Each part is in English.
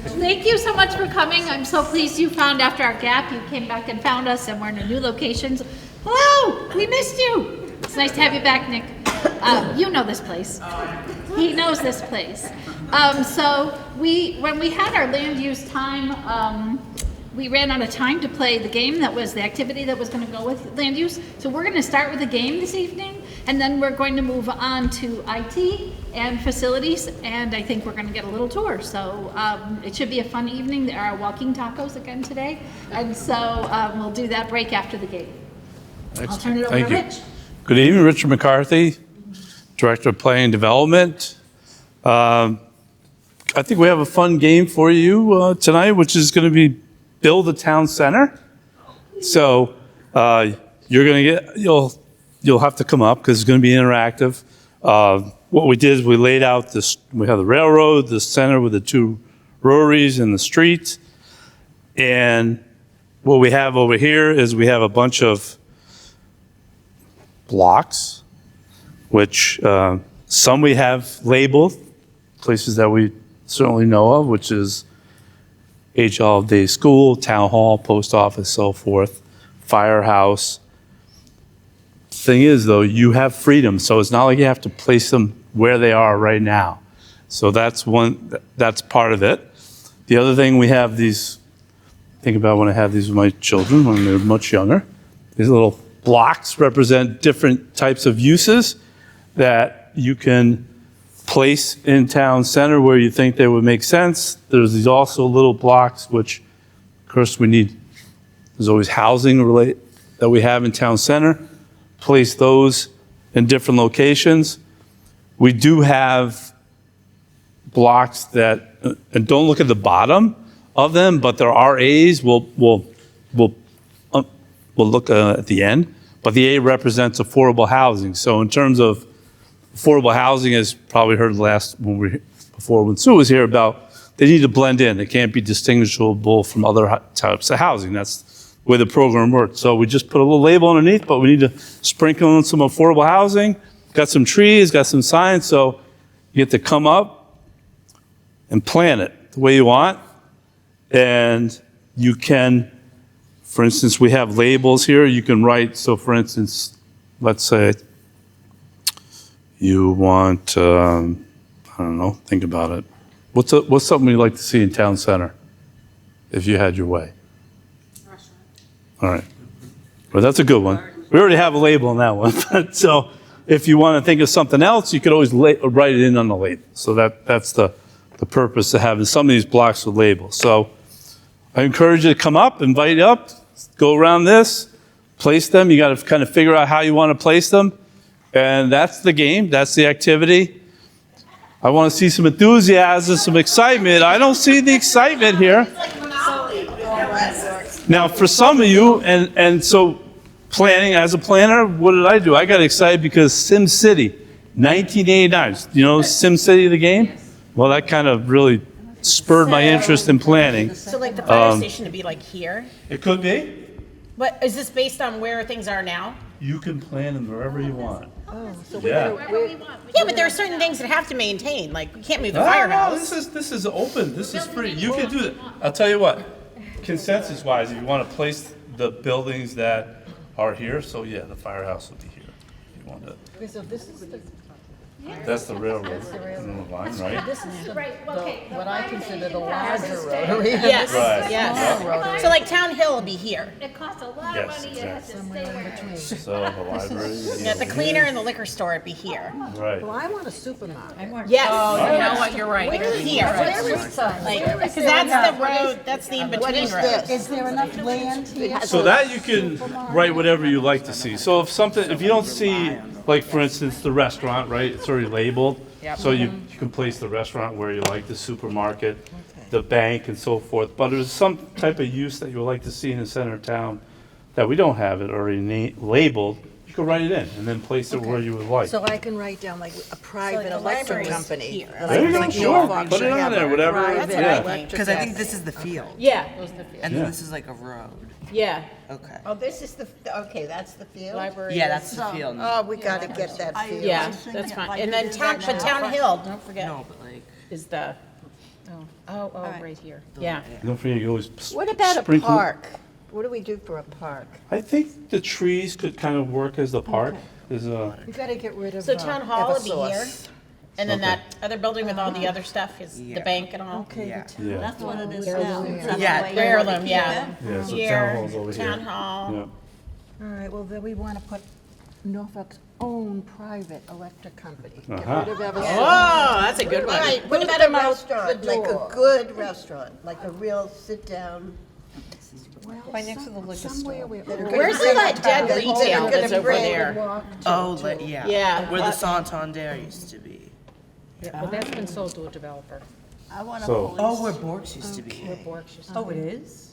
Thank you so much for coming. I'm so pleased you found after our gap, you came back and found us and we're in a new locations. Hello, we missed you. It's nice to have you back, Nick. You know this place. He knows this place. So when we had our land use time, we ran out of time to play the game that was the activity that was going to go with land use. So we're going to start with the game this evening, and then we're going to move on to IT and facilities, and I think we're going to get a little tour. So it should be a fun evening. There are walking tacos again today, and so we'll do that break after the game. I'll turn it over to Rich. Good evening, Richard McCarthy, Director of Planning and Development. I think we have a fun game for you tonight, which is going to be Build a Town Center. So you're going to get, you'll have to come up because it's going to be interactive. What we did is we laid out this, we have the railroad, the center with the two rotaries and the street. And what we have over here is we have a bunch of blocks, which some we have labeled, places that we certainly know of, which is H. Olive Day School, Town Hall, Post Office, so forth, Firehouse. Thing is, though, you have freedom, so it's not like you have to place them where they are right now. So that's part of it. The other thing, we have these, think about when I had these with my children when they were much younger. These little blocks represent different types of uses that you can place in town center where you think they would make sense. There's these also little blocks, which, of course, there's always housing that we have in town center. Place those in different locations. We do have blocks that, and don't look at the bottom of them, but there are A's. We'll look at the end. But the A represents affordable housing. So in terms of affordable housing, as probably heard before when Sue was here about, they need to blend in. They can't be distinguishable from other types of housing. That's the way the program works. So we just put a little label underneath, but we need to sprinkle in some affordable housing. Got some trees, got some signs, so you get to come up and plan it the way you want. And you can, for instance, we have labels here. You can write, so for instance, let's say you want, I don't know, think about it. What's something you'd like to see in town center if you had your way? Restaurant. All right. Well, that's a good one. We already have a label on that one. So if you want to think of something else, you could always write it in on the label. So that's the purpose of having some of these blocks with labels. So I encourage you to come up, invite you up, go around this, place them. You got to kind of figure out how you want to place them. And that's the game. That's the activity. I want to see some enthusiasm, some excitement. I don't see the excitement here. Now, for some of you, and so planning, as a planner, what did I do? I got excited because Sim City, 1989. You know Sim City, the game? Well, that kind of really spurred my interest in planning. So like the fire station to be like here? It could be. But is this based on where things are now? You can plan them wherever you want. So Yeah. yeah, but there are certain things that have to maintain. Like we can't move the No, firehouse. this is open. This is free. You can do it. I'll tell you what. Consensus-wise, if you want to place the buildings that are here, so yeah, the firehouse will be here. If you want to. Okay, so this is the, That's the railroad line, right? this is the, Right, okay. what I consider the larger rotary. Yes, Right. yes. Rotary. So like Town Hill will be here. It costs a lot Yes, of money. It has to Somewhere stay in where it between. is. So the library. Yeah, the cleaner and the liquor store would be here. Right. Well, I want a supermarket. Yes. You know what, you're right. Where is here? Where is that? Like, because that's the road, that's the in-between road. Is there enough land here? So that you can write whatever you like to see. So if you don't see, like for instance, the restaurant, right? It's already labeled. So you can place the restaurant where you like, the supermarket, the bank, and so forth. But there's some type of use that you would like to see in the center of town that we don't have it already labeled. You can write it in and then place it where you would like. So I can write down like a private the electric library's company. here. There you go, Like sure. Norfolk Put it should on have there, a whatever. private Yeah. electric Because I think company. this is the field, Yeah, and then this is like a road. yeah. Okay. Oh, this is the, okay, that's the field? Library. Yeah, is- that's the field. Oh, we gotta get that field. Yeah, that's fine. And then Town Hill, don't forget, No, but like, is the Oh, right here. Yeah. Don't forget, you always What about a sprinkle- park? What do we do for a park? I think the trees could kind of work as the park. Is We gotta get rid of. So town hall would be here, Eversource. and then Okay. that other building with all the other stuff is the Yeah. bank and all. Okay, Yeah. yeah. That's what it is now. Yeah, heirloom, yeah. Yeah, so Here, town hall's over here. town hall. Yeah. all right, well, then we wanna put Norfolk's own private electric company. Get Uh-huh. rid of Eversource. Oh, that's a good one. Right, what What about about a a restaurant, like a good restaurant, like a real sit-down? Right next to the liquor store. Where's all that dead retail that's over there? Oh, yeah. Yeah. Where the Santander used to be. Well, that's been sold to a developer. I want a So- police. Oh, where Bork's used to be. Oh, it is?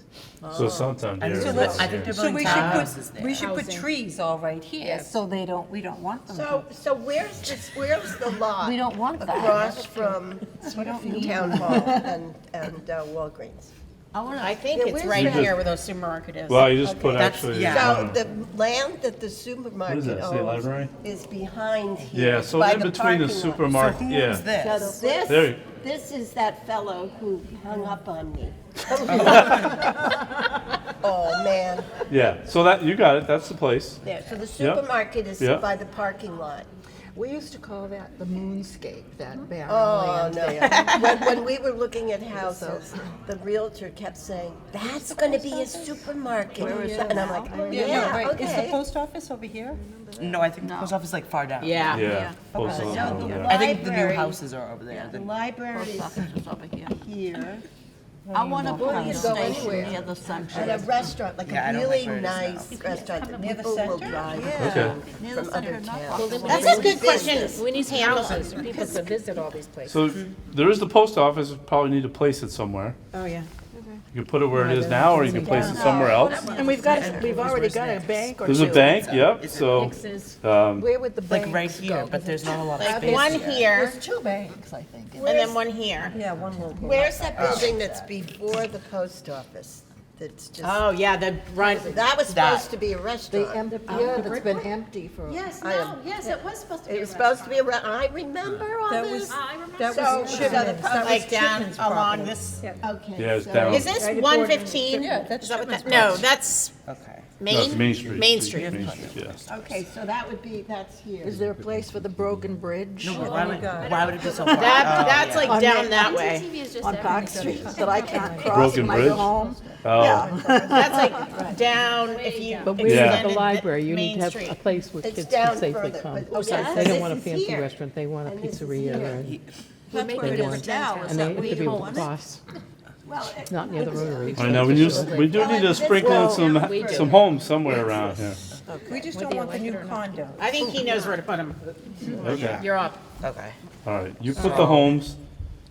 So sometime I there. think is I think they're here. building townhouses there. We should put trees all right here, so we don't want them to. So where's the lot? We don't want that. Across from Town Hall and Walgreens. I think it's where's right that? here where those supermarket is. Well, you just put That's- actually. yeah. So the land that the supermarket What is that, State owns Library? is behind here. Yeah, so by in between the parking lot. supermarket, Who yeah. owns this? There you- This is that fellow who hung up on me. Oh, man. Yeah, so that, you got it, that's the place. There, so the supermarket is Yep. by the parking lot. We used to call that the moonscape, that barren Oh, land no. there. When we were looking at houses, the realtor kept saying, that's gonna be a supermarket. And I'm like, yeah, Is the okay. post office over here? No, I think the post office is like far down. Yeah. Yeah. Post office, No, the yeah. I think the new Library. houses are over there. The library Post is office is over here. here, I want a police go station anywhere. near the and a section. restaurant, like Yeah, I a don't really like where it is nice restaurant that people will drive Okay. to Near the from center other of towns. Norfolk. That's a good question. We need some houses for people to visit all these places. So there is the post office, probably need to place it somewhere. Oh, yeah. You can put it where it is now, or you can place it somewhere else. And we've already got a bank or two. There's a bank, yep, so, Mixes. Where would the Like banks right here, go? but there's not a lot of space. One here. here, There's two banks, I think. and then one here. Yeah, one little. Where's that building that's before the post office? That's just, Oh, yeah, the run. that was supposed to be a The restaurant. that's been empty for. Yes, I am- no, yes, it was supposed to be. It was supposed to be a, I remember all That this. was, I remember. that So, was so Chipman's, that was Like down Chipman's along property. this. Okay. yeah, it's so- down. Is this Right at 115? Yeah, that's Is that what Chipman's that? No, that's Okay. No, it's Main. Main Street. Main Street. Main Street, yes. Okay, so that would be, that's here. Is there a place for the broken bridge? Why would it be so far? That's like On down that- that way. TV is just On Park everything. Street that I can't cross Broken when I bridge? go home? Oh, That's like down if you But where you're at extended the library, you need Main to have Street. a place where It's kids down can safely further, come. but- oh, yeah, They this don't want a is fancy here. restaurant, they want a And this is pizzeria, here. and That's where it is now, is and that they have we to be able own to it? cross, not near the rotary. I know, we do need to sprinkle in some homes somewhere around here. We just don't want the new condo. I think he knows where to put them. Okay, You're up. Okay. all right, you put the homes,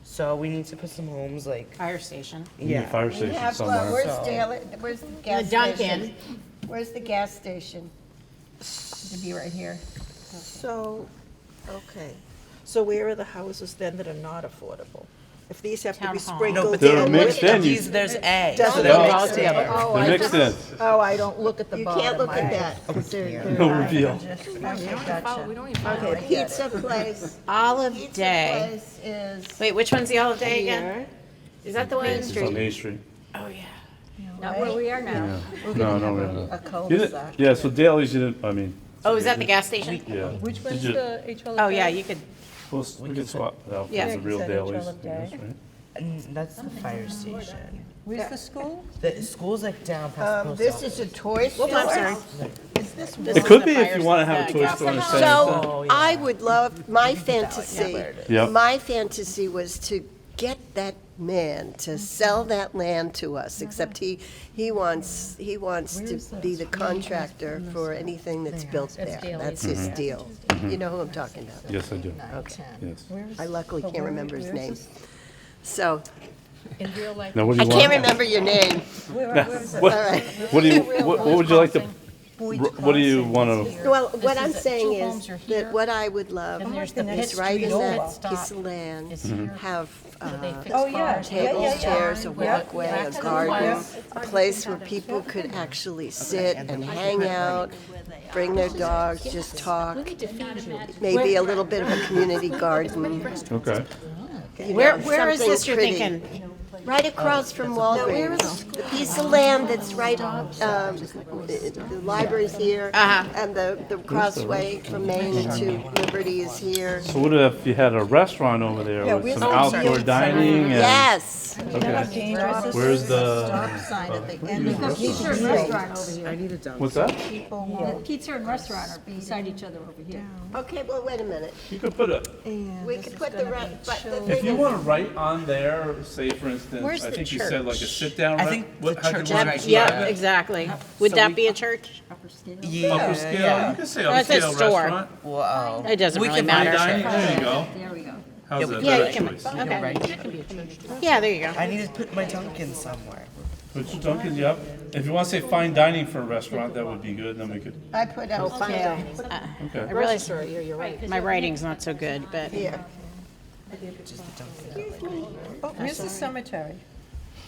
So we need to put some homes like Fire station. in the fire We station have, somewhere. where's Daley, where's the gas The Dunkin'. station? Where's the gas station? To be right here. So, okay. So where are the houses then that are not affordable? If these have to Town be hall. sprinkled No, but They're in. mixed in, you- these. There's A. Does So it they're all mixed together. in. Oh, They're I mixed in, Oh, I don't look at the You bottom. can't look at I- that. 'cause they're- no reveal. Okay, pizza place. Olive Pizza Day. place is Wait, which one's the Olive Day again? Is that the one? It's on Main Street. Oh, yeah. Not where we are now. No, no, no. a You didn't- cul-de-sac. Yeah, so Daley's, you didn't, I mean. Oh, is that the gas station? Yeah. Which one's the Oh, yeah, you could, We can swap it out for Yeah. the real Said Daley's. HL of Day. right? And that's the fire station. Where's the school? The school's like down past the post This office. is a toy store. I'm sorry. It could be if you want to have a toy store in the center. So I would love, my fantasy, Yep. my fantasy was to get that man to sell that land to us, except he wants to be the contractor for anything that's built there. That's his deal. You know who I'm talking about? Yes, I do. Okay. Yes. I luckily can't remember his name. So, In real life. Now, what do I you want? can't remember your name. What, All right. what do you, what would you like to, what do you want to, Well, what I'm is saying two is homes are here, that what I would love and there's the is pit right in street that over. piece of land, have They fix Oh, yeah. cars. tables, chairs, a Yeah. walkway, a Access garden, wires. a place where people could actually sit and hang out, bring their dogs, just talk, We need to feed you. maybe a little bit of a community garden. okay. Where is something this you're pretty. thinking? Right across from Walgreens. The piece of land that's right, the library's here, and the crossway from Main to Liberty is here. So what if you had a restaurant over there with some outdoor dining and? Yes. Okay. Where's the? Stop sign at the end of the Pizza and restaurant over I here. need a dump. What's that? The pizza and restaurant are beside each other over here. Okay, well, wait a minute. You could put a, We could put the, but the if thing you is, want to write on there, say for instance, Where's I the think you said like a church? sit-down. I think the how'd you church is want to right describe Yeah, it? exactly. Would So that we- be a church? Yeah. Upper scale, you could say That's a upscale store. restaurant. Well, It doesn't we really can Fine matter. dining, there you go. There we go. How's that Yeah, better you can, choice? okay. Yeah, there you go. I need to put my Dunkin' somewhere. Put your Dunkin's, yep. If you want to say fine dining for a restaurant, that would be good, then we could, I put upscale okay. I really, my writing's not so good, but here. Oh, here's the cemetery.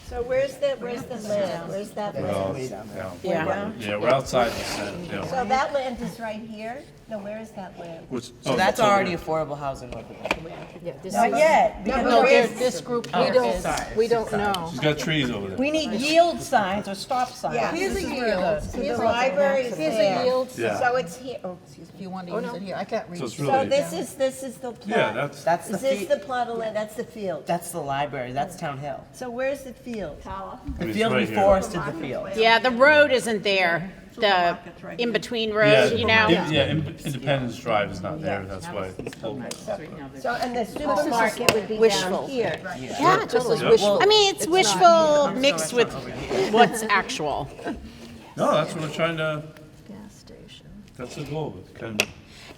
So where's the land? Where's that land? Well, yeah. yeah, we're outside the set, yeah. So that land is right here? No, where is that land? Which- So oh, that's over already here. affordable housing over there. Not yet. No, because but where's This group Oh, here is, we don't know. She's got trees over there. We need yield signs or stop signs. Yeah. Here's a yield. The library is here's a there. yield. Yeah. So it's here, oh, excuse me. If you want to use it here, I can't read. So it's So really, this is the yeah, plot. That's the Is this the field. plot of land? That's the field. That's the library. That's Town Hill. So where's the field? The it's field right before here. us did the field. Yeah, the road isn't there. The in-between yeah, road, you know? yeah, Independence Drive is not there, that's why. So, and the supermarket would be down here. Yeah, totally. I mean, it's wishful mixed with what's actual. No, that's what we're trying to, that's the goal, kind of,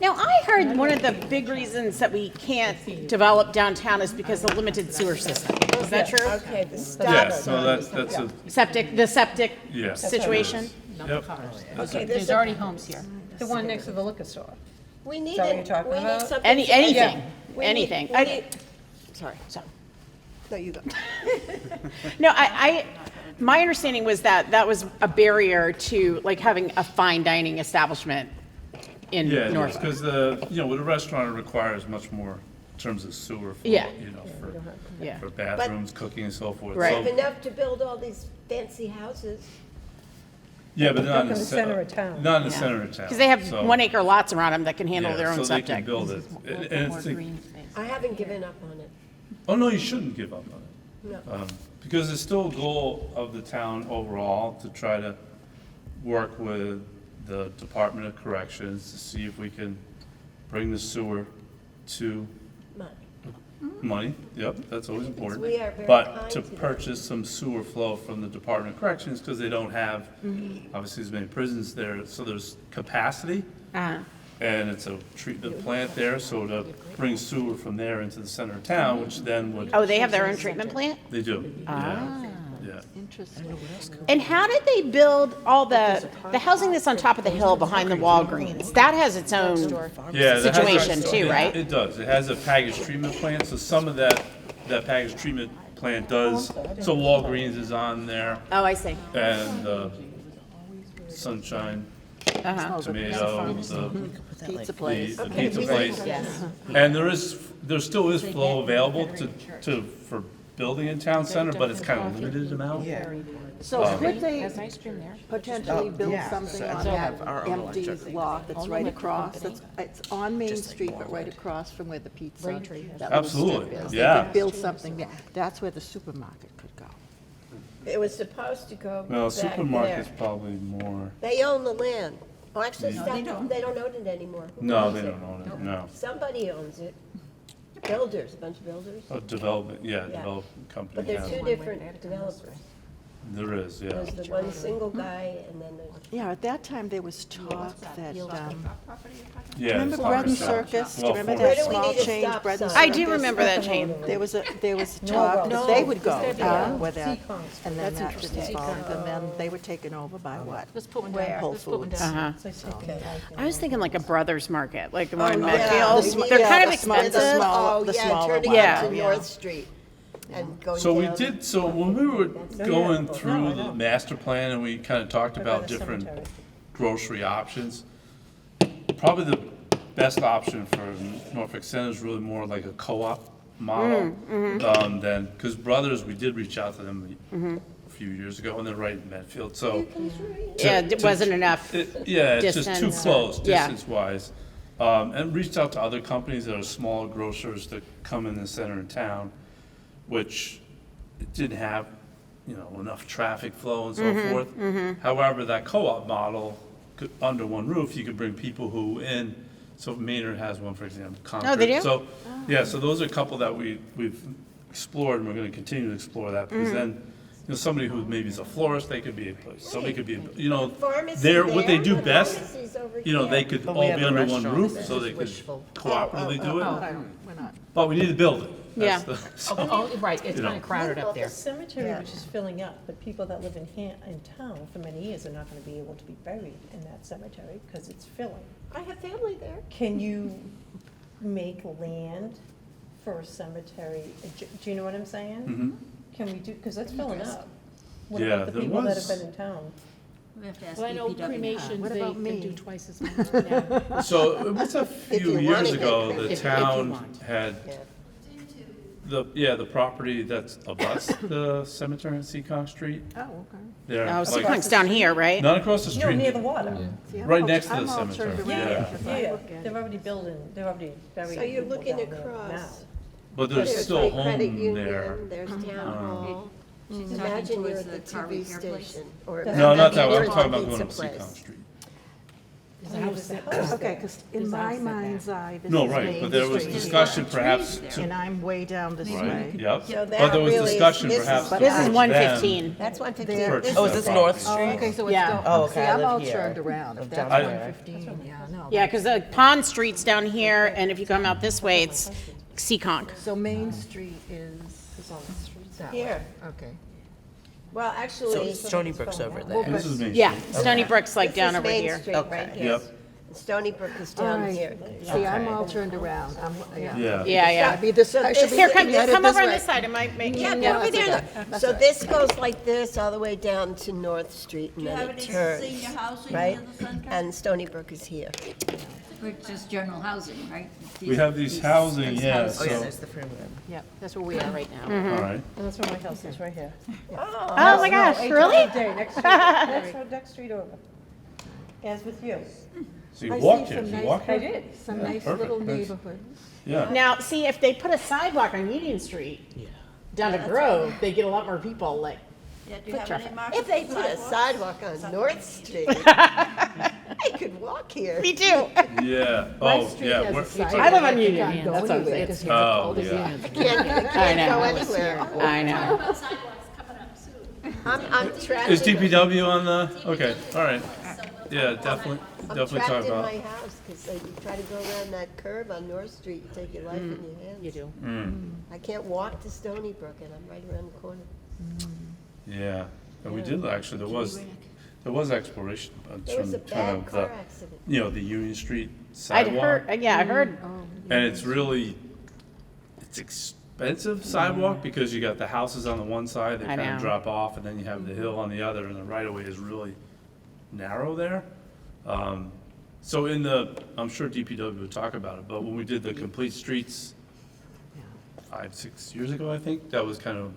Now, I heard one of the big reasons that we can't develop downtown is because of the limited sewer system. Is that true? Okay, the yeah, stop. so that's a, The septic yeah. situation? Yep. Okay, There's already homes here. The one next to the liquor store. We need that what it, you're talking we need about? something. Anything, We need- anything. we need- Sorry, So- no, you go. No, my understanding was that that was a barrier to like having a fine dining establishment in Yeah, Norfolk. because with a restaurant, it requires much more in terms of sewer flow, Yeah. Yeah. for bathrooms, cooking and so forth. Right. So- Enough to build all these fancy houses. Yeah, but not in the center of town. Not in the center of town. Because they have So- 1 acre lots around them that can handle yeah, their own so they can septic. build it. And it's the- I haven't given up on it. oh, no, you shouldn't give up on it. No. Because it's still a goal of the town overall to try to work with the Department of Corrections to see if we can bring the sewer to money. Yep, that's always important. we are very But kind to to them. purchase some sewer flow from the Department of Corrections, because they don't have, obviously, as many prisons there, so there's capacity. Uh-huh. And it's a treatment plant there, so to bring sewer from there into the center of town, which then would, Oh, they have their own treatment plant? they do, yeah, yeah. And how did they build all the housing that's on top of the hill behind the Walgreens? That has its own Yeah, that has- situation too, right? It does, it has a packaged treatment plant, so some of that packaged treatment plant does, so Walgreens is on there, Oh, I see. and Sunshine, Uh-huh. Tomatoes, Pizza place. the pizza place. And there still is flow available for building in town center, but it's kind of limited amount. So could they Ice cream there. potentially build yeah, something so on we have that our own empty electric. lot that's right across? It's on Main Street, but right across from where the pizza, that little Absolutely, strip is. yeah. They could build something there. That's where the supermarket could go. It was supposed to go Well, back there. supermarket's probably more, They own the land. Well, actually, they don't own it anymore. Who no, owns they it? don't own it, no. Somebody owns it. Builders, a bunch of builders. A development, yeah, Yeah. development But company they're has two it. different developers. There is, yeah. There's the one single guy and then the, Yeah, at that time, there was talk that, Yeah, remember it's Bread and not- Circus? Do you well, remember for- Where that do we small need a change, stop Bread and sign? I Circus? do remember that chain. There was talk that they would go with that, Seacons. and then that didn't involve, and then they were taken over by what? Let's put one Where? down. Whole Let's put one Foods. down. I was thinking like a Brothers Market, like the one in Oh, yeah. Medfield. They're kind of the small- the expensive. small- oh, yeah, smaller turning one. Yeah. out to North Street and going So we down. did, so when we were going through the master plan and we kind of talked about different grocery options, probably the best option for Norfolk Center is really more like a co-op model, then, because Brothers, we did reach out to them a few years ago, and they're right in Medfield, so. Yeah, it wasn't enough. Yeah, it's just too Distance, close, yeah. distance-wise. And reached out to other companies that are small grocers that come in the center of town, which it didn't have, enough traffic flow and so forth. However, that co-op model, under one roof, you could bring people who in, so Maynard has one, for example, Concord. Oh, they do? So, yeah, so those are a couple that we've explored, and we're gonna continue to explore that, because then, somebody who maybe is a florist, they could be a place, somebody could be, Pharmacy what they there, do the best, pharmacy's over they here. could But all we be have a under one restaurant. roof, so they could cooperatively do it. But we need to build it. Yeah. Right, it's kind of crowded up there. The cemetery, Yeah. which is filling up, but people that live in town for many years are not gonna be able to be buried in that cemetery, because it's filling. I have family there. Can you make land for a cemetery? Do you know what I'm saying? Can we do, because that's filling up. What Yeah, about the there people that was- have been in town? We have to ask Well, I know DPW. cremations, What they about can me? do twice as much. Yeah. So it was a you few wanna years get ago, credit. the If you town want. had Yeah. the property that's abuts the cemetery on Seacon Street. Oh, okay. There, Oh, like, Seaconk's down here, right? not across the No, street, near the water. right next to the cemetery, yeah. Yeah, they're already building, they're already burying So you're people looking down there across. now. But there's There's still like credit home there. union, there's town hall. She's talking Imagine you're towards at the the car TV repair place. station. Or No, No, not that imagine one, I'm you're talking at about going pizza up place. Seacon Street. Okay, because in my mind's eye, this is No, right, Main but there was Street, discussion perhaps trees to, and I'm way down this right, way. yep. So But that there was really is- discussion this is- perhaps. to This is urge 115. That's 115. There. This Oh, is- is this North Oh, Street? okay, so it's Yeah. down, Oh, see, okay, I I'm live all here. turned around, if Live that's down here. 115, yeah, no. Yeah, because the Pond Street's down here, and if you come out this way, it's Seaconk. So Main Street is that way. Here. Okay. Well, So actually, Stony Brook's over there. This is Main Yeah, Street. Stony Brook's like this down is over Main here. Street right Okay. here. Yep, Stony Brook is All down right. here. See, I'm all turned around, yeah. Yeah, yeah. I should be Here, looking at it come over on way. this side, it might make. Yeah, yeah, go over that's there. okay. Look. So this goes like this all the way down to North Street, and Do you then have it any turns, senior housing right? near the center? And Stony Brook is here. It's just general housing, right? We have these housing, yeah, Oh, yeah, so, there's the perimeter. Yep, that's where we are right now. all right. And that's where my house is, right here. Oh my gosh, really? Next street, next street over. As with you. So you walk here, you walk I here? did. Some Yeah, nice perfect, little nice. neighborhoods. Yeah, Now, see, if they put a sidewalk on Union Street down to Grove, they get a lot more people, like, Yeah, do you have any markers? If they put a sidewalk on North Street, I could walk here. me too. yeah, My oh, street yeah, has a we're, sidewalk. I live on You Union, can't go that's what I'm anywhere saying. 'cause you're oh, all the yeah. units. I Can't go know. anywhere. I know. I'm trapped. Is DPW on the, okay, all right. Yeah, definitely, I'm definitely talk trapped in about. my house because you try to go around that curve on North Street, you take your life in your hands. You do. I can't walk to Stony Brook and I'm right around the corner. Yeah, and we did, actually, there was exploration, There was a kind bad of, car accident. the Union Street I'd sidewalk. heard, yeah, I heard, And it's really, it's expensive sidewalk because you got the houses on the one side, they I kind of know. drop off, and then you have the hill on the other, and the right of way is really narrow there. So in the, I'm sure DPW would talk about it, but when we did the complete streets 5-6 years ago, I think, that was kind of,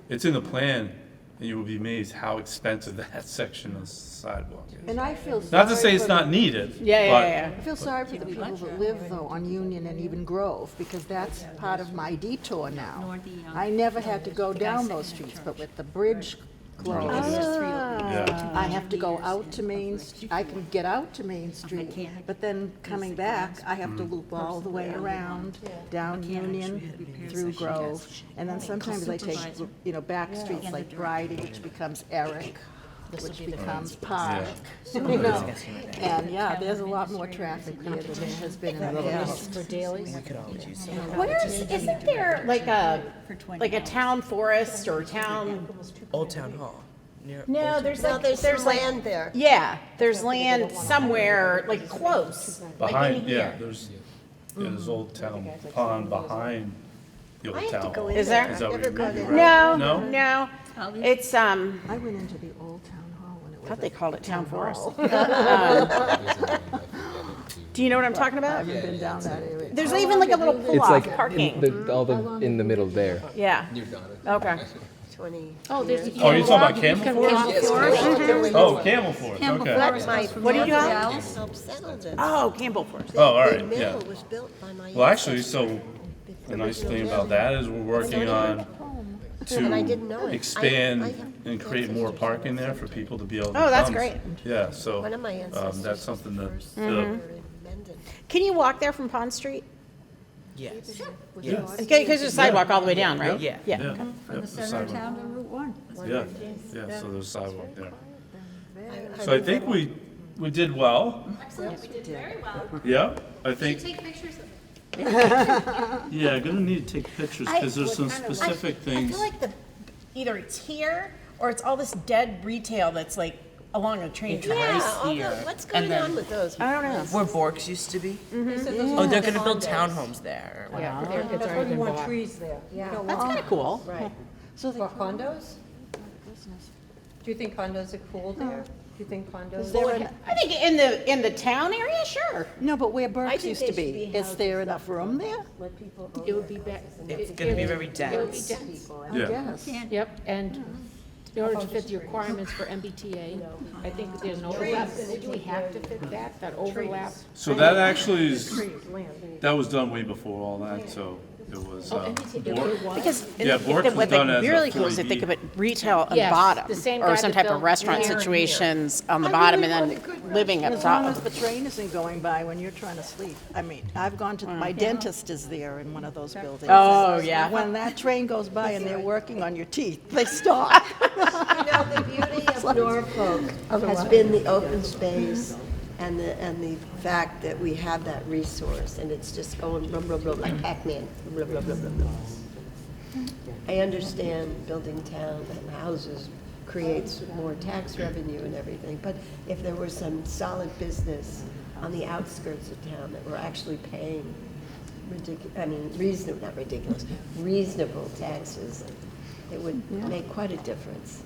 it's in the plan, and you will be amazed how expensive that section of sidewalk is. And I feel Not to sorry say it's for not the- needed, yeah, but yeah, I feel sorry for the people that live though on Union and even Grove, because that's part of my detour now. I never had to go down those streets, but with the bridge closed, yeah. I have to go out to Main, I can get out to Main Street, but then coming back, I have to loop all the way around, down Union, through Grove, and then sometimes I take, back streets like Bridie, which becomes Eric, which becomes Park. And yeah, there's a lot more traffic here than there has been in the past. For dailies? We could always use some. isn't there like a town forest or town? Old Town Hall. Near No, Old there's No, like, there's there's some like, land there. yeah, there's land somewhere, like close. like in Behind, here. yeah, there's Old Town Pond behind the I Old have to Town go Hall. in Is there. there? Is that what Never you go mean? there. No, No? no, it's, I went into the old town hall when it was. I thought they called it town forest. Do you know what I'm talking I about? haven't been down that area. There's even like a little It's pull-off like parking. in the middle there. Yeah. Okay. 20. Oh, there's. Oh, you're talking about Camel Forest? Forest? Oh, Camel Forest, Camel okay. Forest. What do you got? Help settle this. Oh, Campbell Forest. Oh, all The right, yeah. mill was built by my Well, actually, ancestors. so the nice thing about that is we're working on And I didn't know to it. expand I have and create more parking there for people to be able to Oh, that's come. great. Yeah, so One of my ancestors that's was something the that, first the- settler in Mendon. Can you walk there from Pond Street? Yes. Okay, because there's a sidewalk all the way down, right? Yeah. yeah. From yeah, the the center of sidewalk. town to Route 1. Yeah, yeah, so there's a sidewalk there. So I think we did well. Excellent, we did very well. Yeah, I think, Take pictures of it. yeah, gonna need to take pictures because there's some specific I things. feel like either it's here or it's all this dead retail that's like along the train tracks. Yeah, all here, the- what's and going then- on with those? I don't know. Where Bork's used to be. Oh, Oh, they're gonna build townhomes there. Yeah, it's That's already why we been want bought. trees there. Yeah. That's kind of cool. Right. For condos? Do you think condos are cool there? Do you think condos? I think in the town area, sure. No, but where Burke's think used they to should be, be is there enough room there? It would be back. It's gonna be very dense. Yeah, Yes. Yep, and in order to fit the requirements for MBTA, I think there's an overlap. Do we have to fit that overlap? so that actually is, that was done way before all that, so it was, Because Yeah, Bork's was what done as a really cool is they 40B. think of it retail on the Yes, bottom, the same or guy some that type of built restaurant there and situations on the bottom and then living up As long as top. the train isn't going by when you're trying to sleep. I mean, I've gone to, my dentist is there in one of those buildings. Oh, yeah. When that train goes by and they're working on your teeth, they stop. You know, the beauty of Norfolk has been the open space and the fact that we have that resource, and it's just going blah, blah, blah, like Pac-Man, blah, blah, blah, blah, blah. I understand building town and houses creates more tax revenue and everything, but if there was some solid business on the outskirts of town that were actually paying reasonable, not ridiculous, reasonable taxes, it would make quite a difference.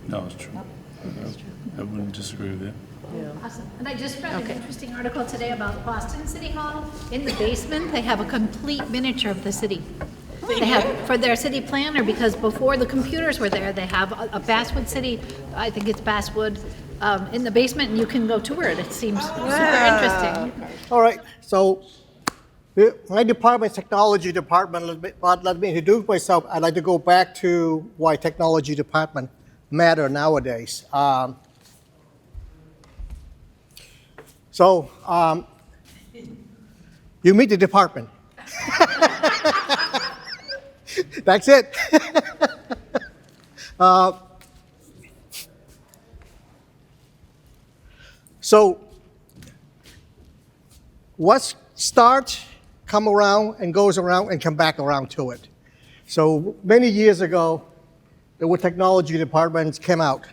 no, it's true. I wouldn't disagree with you. Awesome. And I just read an interesting article today about Boston City Hall. In the basement, they have a complete miniature of the city. They have, for their city planner, because before the computers were there, they have a Basswood City, I think it's Basswood, in the basement, and you can go tour it. It seems super interesting. All right, so my department, technology department, but let me introduce myself. I'd like to go back to why technology department matter nowadays. You meet the department. That's it. So what starts, come around, and goes around, and come back around to it. So many years ago, there were technology departments came out.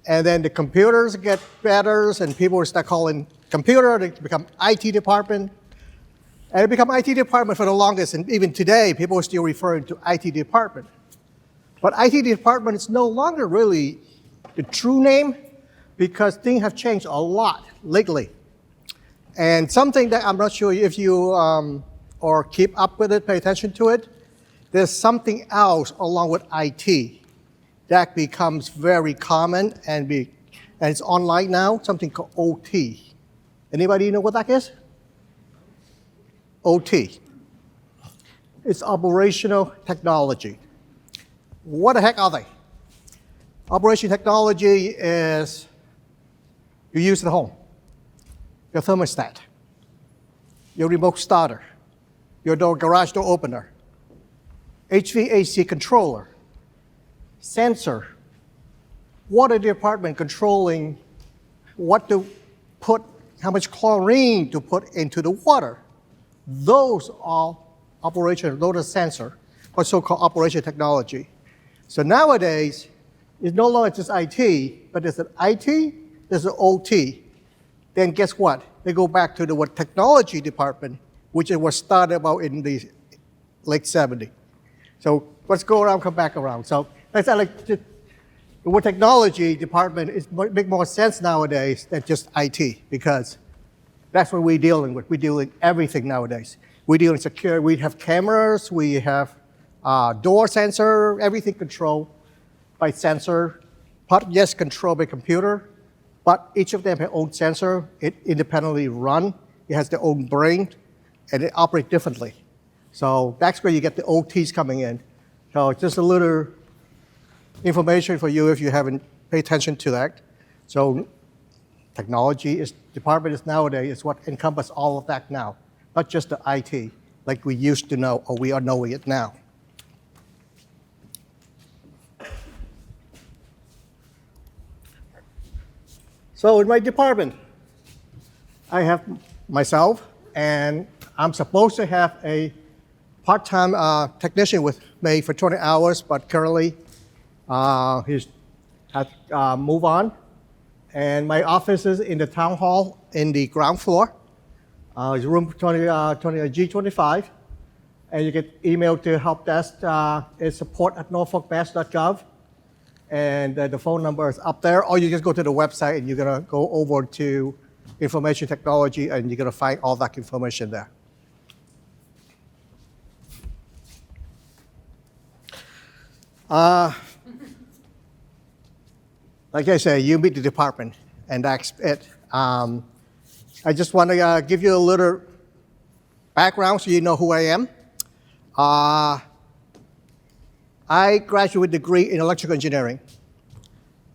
And then the computers get better, and people start calling computer, they become IT department. And it became IT department for the longest, and even today, people are still referring to IT department. But IT department is no longer really the true name, because things have changed a lot lately. And something that I'm not sure if you or keep up with it, pay attention to it, there's something else along with IT that becomes very common and it's online now, something called OT. Anybody know what that is? OT. It's operational technology. What the heck are they? Operational technology is you use it at home. Your thermostat, your remote starter, your garage door opener, HVAC controller, sensor, water department controlling what to put, how much chlorine to put into the water. Those are operation, those are sensor, or so-called operation technology. So nowadays, it's no longer just IT, but there's an IT, there's an OT. Then guess what? They go back to the technology department, which was started about in the late 70s. So let's go around, come back around. So that's like the word technology department is make more sense nowadays than just IT, because That's what we're dealing with. We're dealing everything nowadays. We're dealing secure. We have cameras. We have door sensor. Everything controlled by sensor. Part yes, controlled by computer, but each of them have own sensor. It independently run. It has their own brain, and it operates differently. So that's where you get the OTs coming in. So just a little information for you if you haven't paid attention to that. So department is nowadays is what encompasses all of that now, not just the IT like we used to know or we are knowing it now. So in my department, I have myself, and I'm supposed to have a part-time technician with me for 20 hours, but currently he's had moved on. And my office is in the town hall in the ground floor. It's room 20, G25. And you get email to help desk. It's support@norfolkmass.gov. And the phone number is up there. Or you just go to the website and you're going to go over to information technology and you're going to find all that information there. Like I say, you meet the department, and that's it. I just want to give you a little background so you know who I am. I graduate degree in electrical engineering,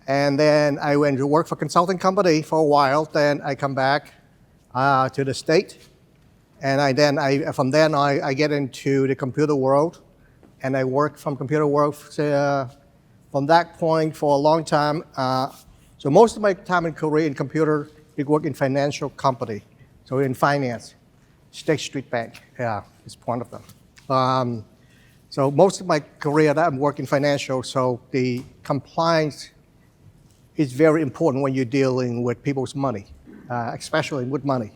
and then I went to work for a consulting company for a while. Then I come back to the state, and from then I get into the computer world, and I work from computer world from that point for a long time. So most of my time in career in computer, I work in financial company, so in finance. State Street Bank, yeah, is one of them. So most of my career that I'm working financial, so the compliance is very important when you're dealing with people's money, especially with money.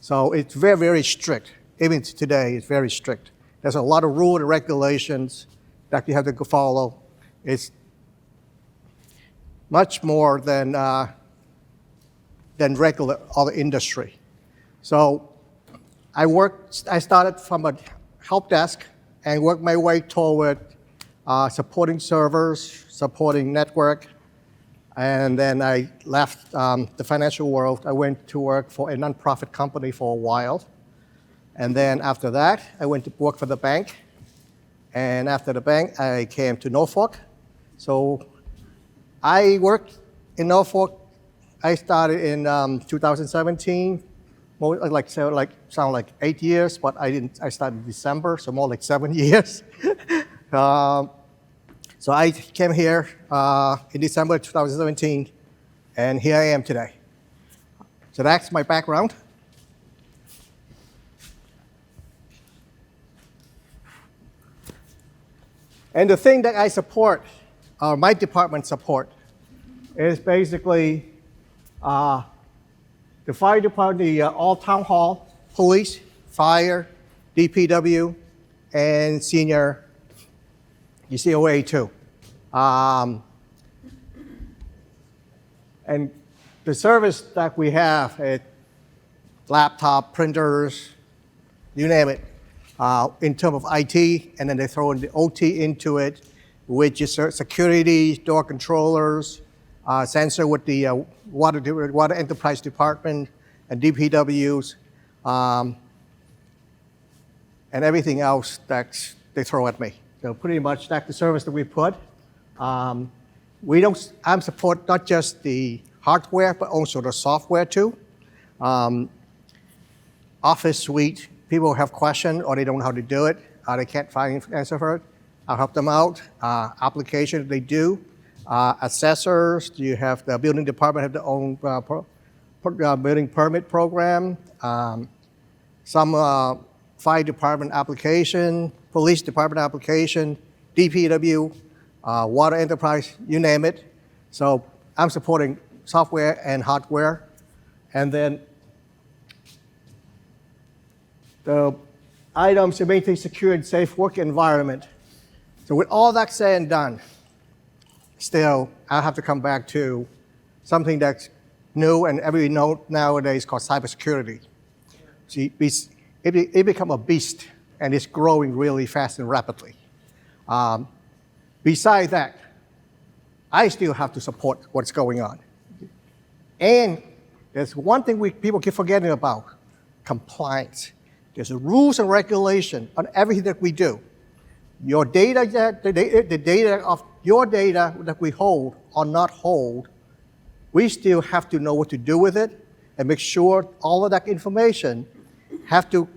So it's very, very strict. Even today, it's very strict. There's a lot of rules and regulations that you have to follow. It's much more than regular other industry. So I started from a help desk and worked my way toward supporting servers, supporting network, and then I left the financial world. I went to work for a nonprofit company for a while, and then after that, I went to work for the bank, and after the bank, I came to Norfolk. So I worked in Norfolk. I started in 2017. Sound like 8 years, but I started in December, so more like 7 years. So I came here in December 2017, and here I am today. So that's my background. And the thing that I support, my department support, is basically the fire department, the all town hall, police, fire, DPW, and senior COA too. And the service that we have, laptop, printers, you name it, in terms of IT, and then they throw in the OT into it, which is security, door controllers, sensor with the water enterprise department and DPWs, and everything else that they throw at me. So pretty much that's the service that we put. I'm support not just the hardware, but also the software too. Office suite, people have questions or they don't know how to do it. They can't find an answer for it. I'll help them out. Application they do. Assessors, you have the building department have their own building permit program. Some fire department application, police department application, DPW, water enterprise, you name it. So I'm supporting software and hardware. And then the items to maintain secure and safe work environment. So with all that said and done, still, I have to come back to something that's new and everybody know nowadays called cybersecurity. See, it become a beast, and it's growing really fast and rapidly. Besides that, I still have to support what's going on. And there's one thing people keep forgetting about, compliance. There's rules and regulation on everything that we do. Your data, the data of your data that we hold or not hold, we still have to know what to do with it and make sure all of that information have to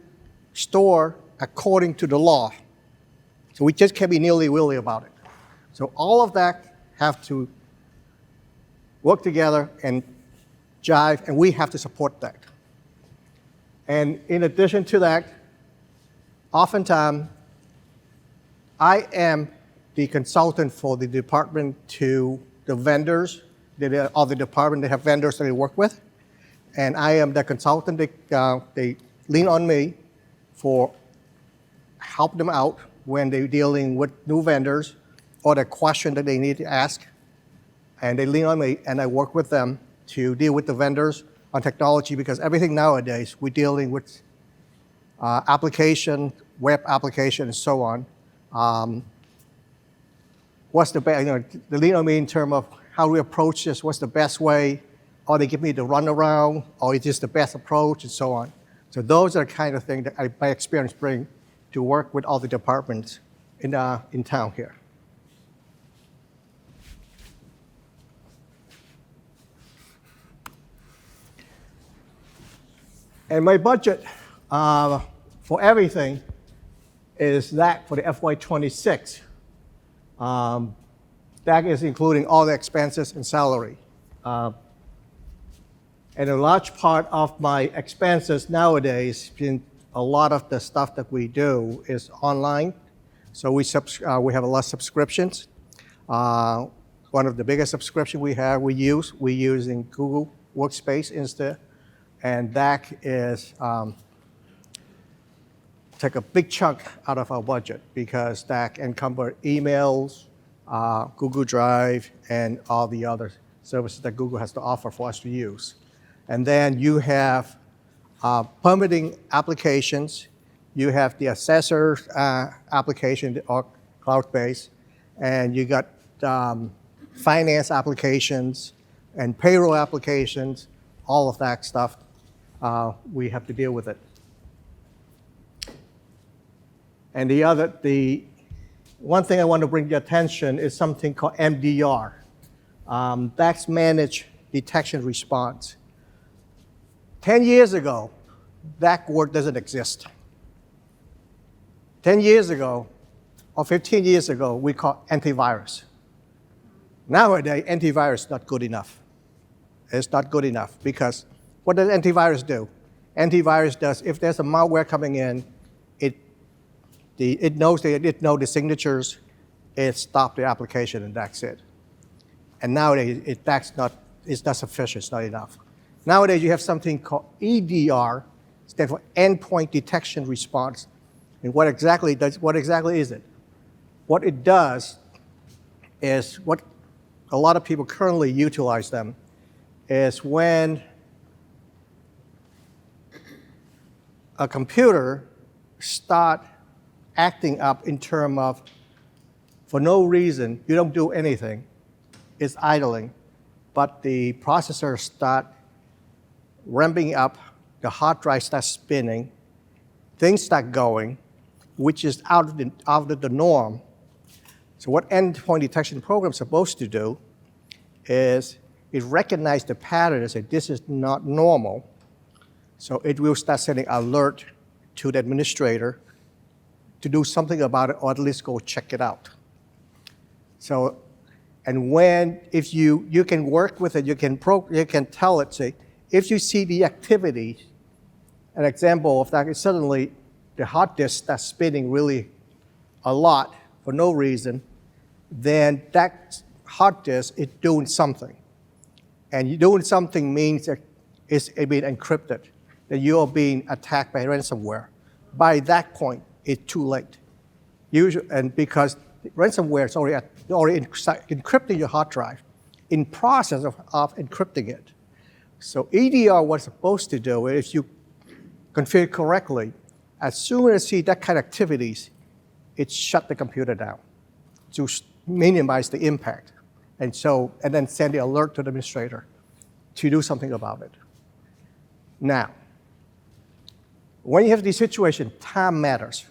store according to the law. So we just can't be nilly-willy about it. So all of that have to work together and jive, and we have to support that. And in addition to that, oftentimes, I am the consultant for the department to the vendors, or the department, they have vendors that they work with. And I am the consultant, they lean on me for help them out when they're dealing with new vendors or the question that they need to ask. And they lean on me, and I work with them to deal with the vendors on technology, because everything nowadays, we're dealing with application, web application, and so on. What's the best, they lean on me in terms of how we approach this, what's the best way, or they give me the runaround, or it's just the best approach, and so on. So those are the kind of things that my experience bring to work with all the departments in town here. And my budget for everything is that for the FY26. That is including all the expenses and salary. And a large part of my expenses nowadays, a lot of the stuff that we do is online. So we have a lot of subscriptions. One of the biggest subscriptions we're using Google Workspace instead. And that is take a big chunk out of our budget, because that encompasses emails, Google Drive, and all the other services that Google has to offer for us to use. And then you have permitting applications. You have the assessor application, or cloud-based, and you got finance applications and payroll applications, all of that stuff. We have to deal with it. And the one thing I want to bring to your attention is something called MDR. That's Managed Detection Response. 10 years ago, that word doesn't exist. 10 years ago, or 15 years ago, we called antivirus. Nowadays, antivirus is not good enough. It's not good enough, because what does antivirus do? Antivirus does, if there's a malware coming in, it knows the signatures, it stops the application, and that's it. And nowadays, it's not sufficient, it's not enough. Nowadays, you have something called EDR, stands for Endpoint Detection Response. And what exactly is it? What it does is, what a lot of people currently utilize them, is when a computer start acting up in terms of, for no reason, you don't do anything, it's idling, but the processor start ramping up, the hard drive starts spinning, things start going, which is out of the norm. So what endpoint detection program is supposed to do is it recognizes the pattern and says, this is not normal. So it will start sending alert to the administrator to do something about it, or at least go check it out. So, and if you can work with it, you can tell it, say, if you see the activity, an example of that is suddenly the hard disk starts spinning really a lot for no reason, then that hard disk is doing something. And doing something means that it's being encrypted, that you are being attacked by ransomware. By that point, it's too late. And because ransomware is already encrypting your hard drive, in process of encrypting it. So EDR, what's supposed to do is you configure correctly, as soon as see that kind of activities, it shut the computer down to minimize the impact. And then send the alert to the administrator to do something about it. Now, when you have this situation, time matters.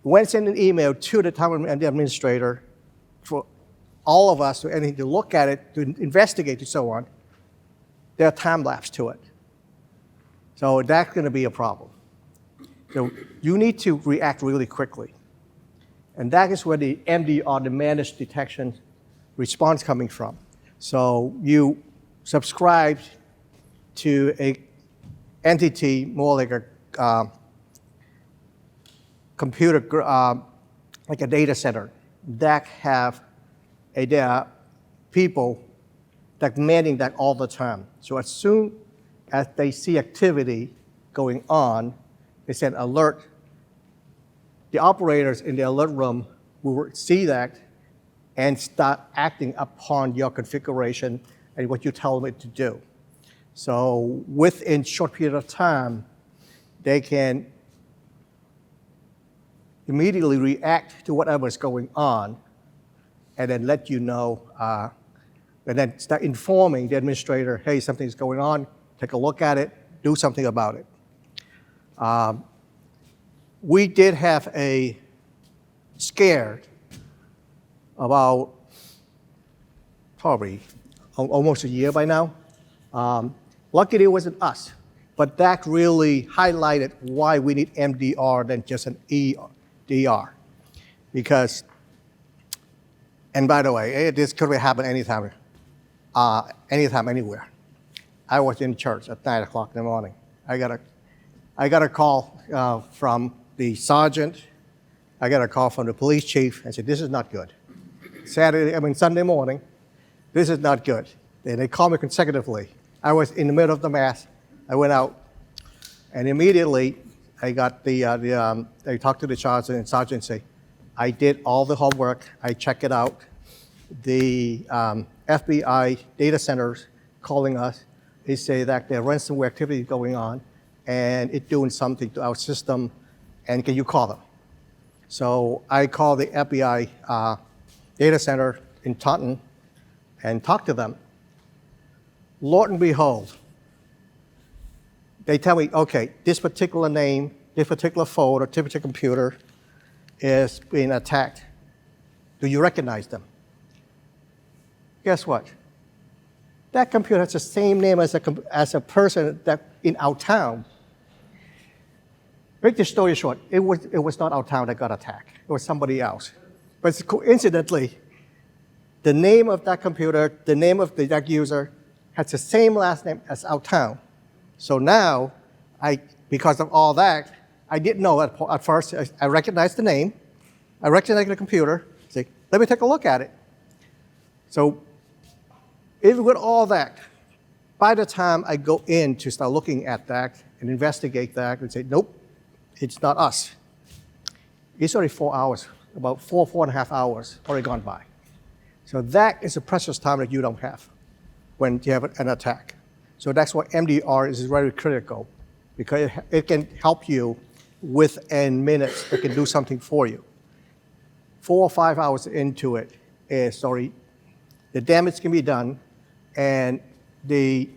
When send an email to the town and the administrator for all of us to look at it, to investigate and so on, there are time lapse to it. So that's going to be a problem. So you need to react really quickly. And that is where the MDR, the managed detection response, coming from. So you subscribe to a entity more like a computer, like a data center that have people that manning that all the time. So as soon as they see activity going on, they send alert. The operators in the alert room will see that and start acting upon your configuration and what you tell them to do. So within short period of time, they can immediately react to whatever is going on and then let you know, and then start informing the administrator, hey, something's going on, take a look at it, do something about it. We did have a scare about probably almost a year by now. Luckily, it wasn't us, but that really highlighted why we need MDR than just an EDR. Because, and by the way, this could happen anytime, anywhere. I was in church at 9 o'clock in the morning. I got a call from the sergeant. I got a call from the police chief and said, this is not good. Sunday morning, this is not good. And they called me consecutively. I was in the middle of the mass. I went out, and immediately I got I talked to the sergeant, and sergeant said, I did all the homework. I checked it out. The FBI data centers calling us. They say that there are ransomware activity going on, and it's doing something to our system, and can you call them? So I called the FBI data center in Taunton and talked to them. Lord and behold, they tell me, okay, this particular name, this particular phone, or this particular computer is being attacked. Do you recognize them? Guess what? That computer has the same name as a person that in our town. Make the story short, it was not our town that got attacked. It was somebody else. But coincidentally, the name of that computer, the name of that user, has the same last name as our town. So now, because of all that, I didn't know at first. I recognized the name. I recognized the computer. Say, let me take a look at it. So even with all that, by the time I go in to start looking at that and investigate that and say, nope, it's not us. It's already 4 hours, about 4.5 hours already gone by. So that is a precious time that you don't have when you have an attack. So that's why MDR is very critical, because it can help you within minutes. It can do something for you. 4 or 5 hours into it, the damage can be done, and the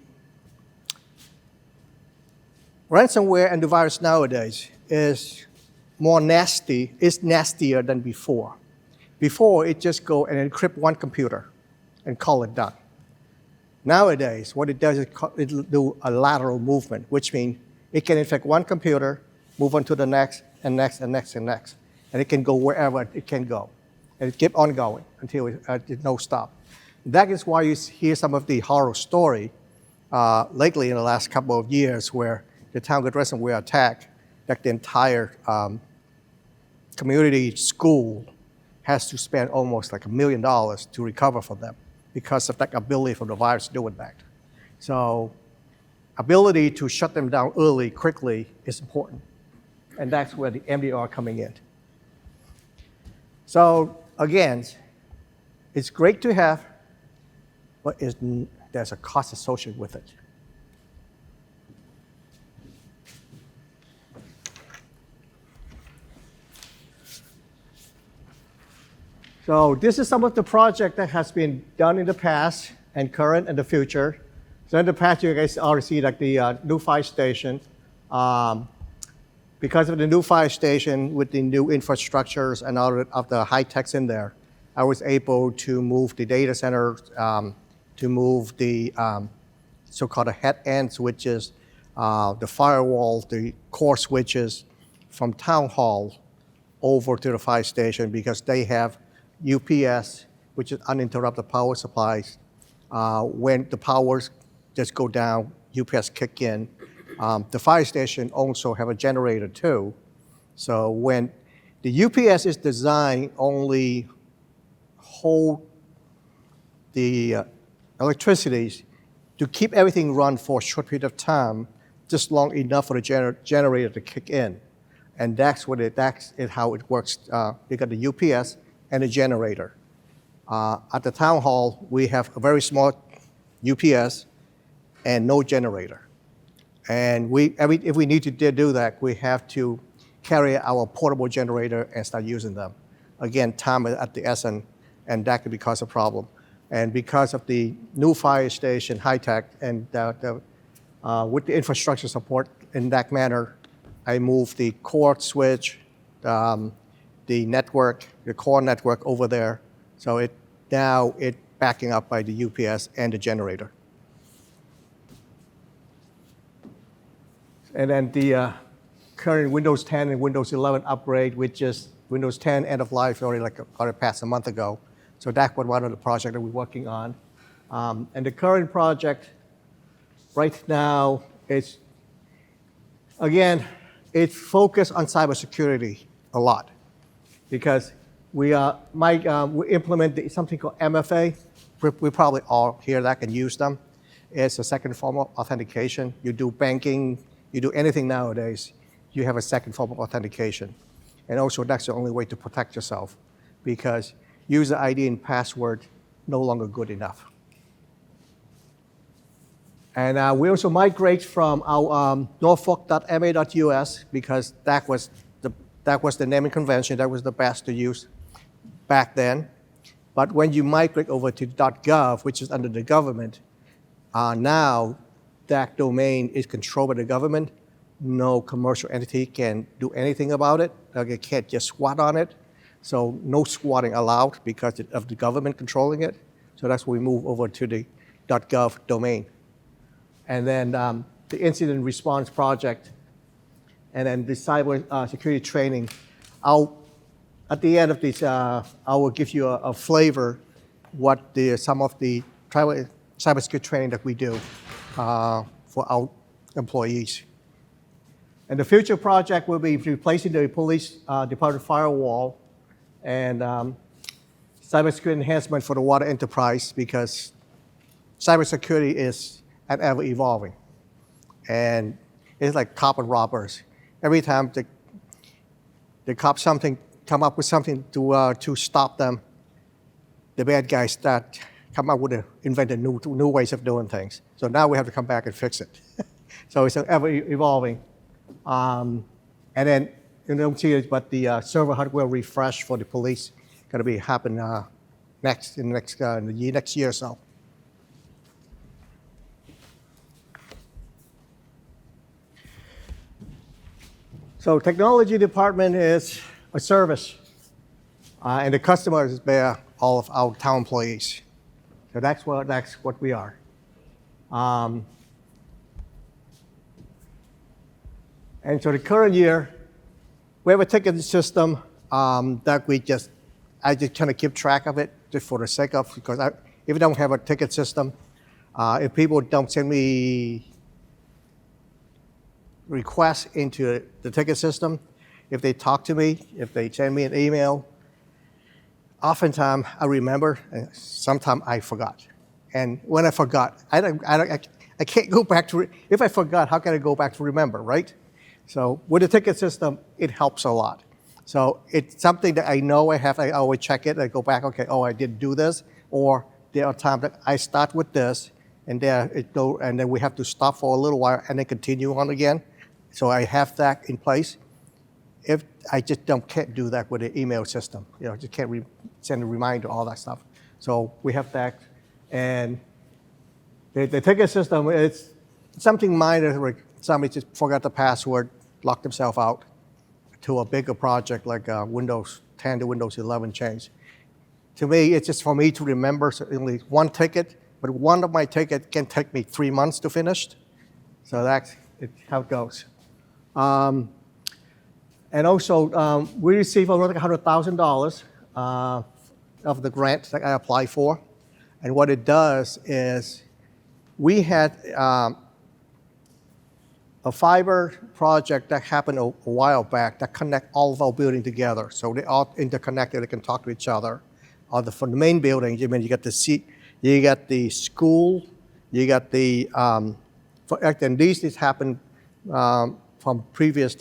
ransomware and the virus nowadays is more nasty, is nastier than before. Before, it just go and encrypt one computer and call it done. Nowadays, what it does is it do a lateral movement, which means it can infect one computer, move on to the next, and next, and next, and next. And it can go wherever it can go. And it keep on going until there's no stop. That is why you hear some of the horror story lately in the last couple of years where the town got ransomware attack, that the entire community school has to spend almost like $1 million to recover from them because of that ability for the virus to do it back. So ability to shut them down early, quickly is important. And that's where the MDR coming in. So again, it's great to have, but there's a cost associated with it. So this is some of the project that has been done in the past and current and the future. So in the past, you guys already see like the new fire station. Because of the new fire station with the new infrastructures and all of the high techs in there, I was able to move the data center, to move the so-called head end switches, the firewall, the core switches from town hall over to the fire station because they have UPS, which is uninterrupted power supplies. When the powers just go down, UPS kick in. The fire station also have a generator too. So when the UPS is designed only hold the electricity to keep everything run for a short period of time, just long enough for the generator to kick in. And that's how it works. You got the UPS and a generator. At the town hall, we have a very small UPS and no generator. And if we need to do that, we have to carry our portable generator and start using them. Again, time is at the essence, and that could cause a problem. And because of the new fire station, high tech, and with the infrastructure support in that manner, I moved the core switch, the network, the core network over there. So now it's backing up by the UPS and the generator. And then the current Windows 10 and Windows 11 upgrade, which is Windows 10 end of life already passed a month ago. So that was one of the projects that we're working on. And the current project right now is, again, it's focused on cybersecurity a lot because we implement something called MFA. We probably all here that can use them. It's a second form of authentication. You do banking, you do anything nowadays, you have a second form of authentication. And also that's the only way to protect yourself because user ID and password no longer good enough. And we also migrate from our Norfolk.ma.us because that was the naming convention, that was the best to use back then. But when you migrate over to .gov, which is under the government, now that domain is controlled by the government. No commercial entity can do anything about it. They can't just squat on it. So no squatting allowed because of the government controlling it. So that's why we move over to the .gov domain. And then the incident response project, and then the cyber security training. At the end of this, I will give you a flavor what some of the cybersecurity training that we do for our employees. And the future project will be replacing the police department firewall and cybersecurity enhancement for the water enterprise because cybersecurity is ever evolving. And it's like cop and robbers. Every time the cops come up with something to stop them, the bad guys come up with invented new ways of doing things. So now we have to come back and fix it. So it's ever evolving. And then you don't see it, but the server hardware refresh for the police going to be happen next year or so. So technology department is a service, and the customers bear all of our town employees. So that's what we are. And so the current year, we have a ticketing system that I just kind of keep track of it just for the sake of, because if I don't have a ticket system, if people don't send me requests into the ticket system, if they talk to me, if they send me an email, oftentimes I remember, and sometimes I forgot. And when I forgot, I can't go back to, if I forgot, how can I go back to remember, right? So with the ticket system, it helps a lot. So it's something that I know I have, I always check it, I go back, okay, oh, I didn't do this, or there are times that I start with this, and then we have to stop for a little while and then continue on again. So I have that in place. If I just can't do that with the email system, just can't send a reminder, all that stuff. So we have that, and the ticket system, it's something minor, like somebody just forgot the password, locked themselves out, to a bigger project like Windows 10 to Windows 11 change. To me, it's just for me to remember only one ticket, but one of my tickets can take me 3 months to finish. So that's how it goes. And also, we received around $100,000 of the grant that I applied for. And what it does is we had a fiber project that happened a while back that connect all of our buildings together. So they all interconnected, they can talk to each other. For the main building, you got the school, you got the, and these happened from previous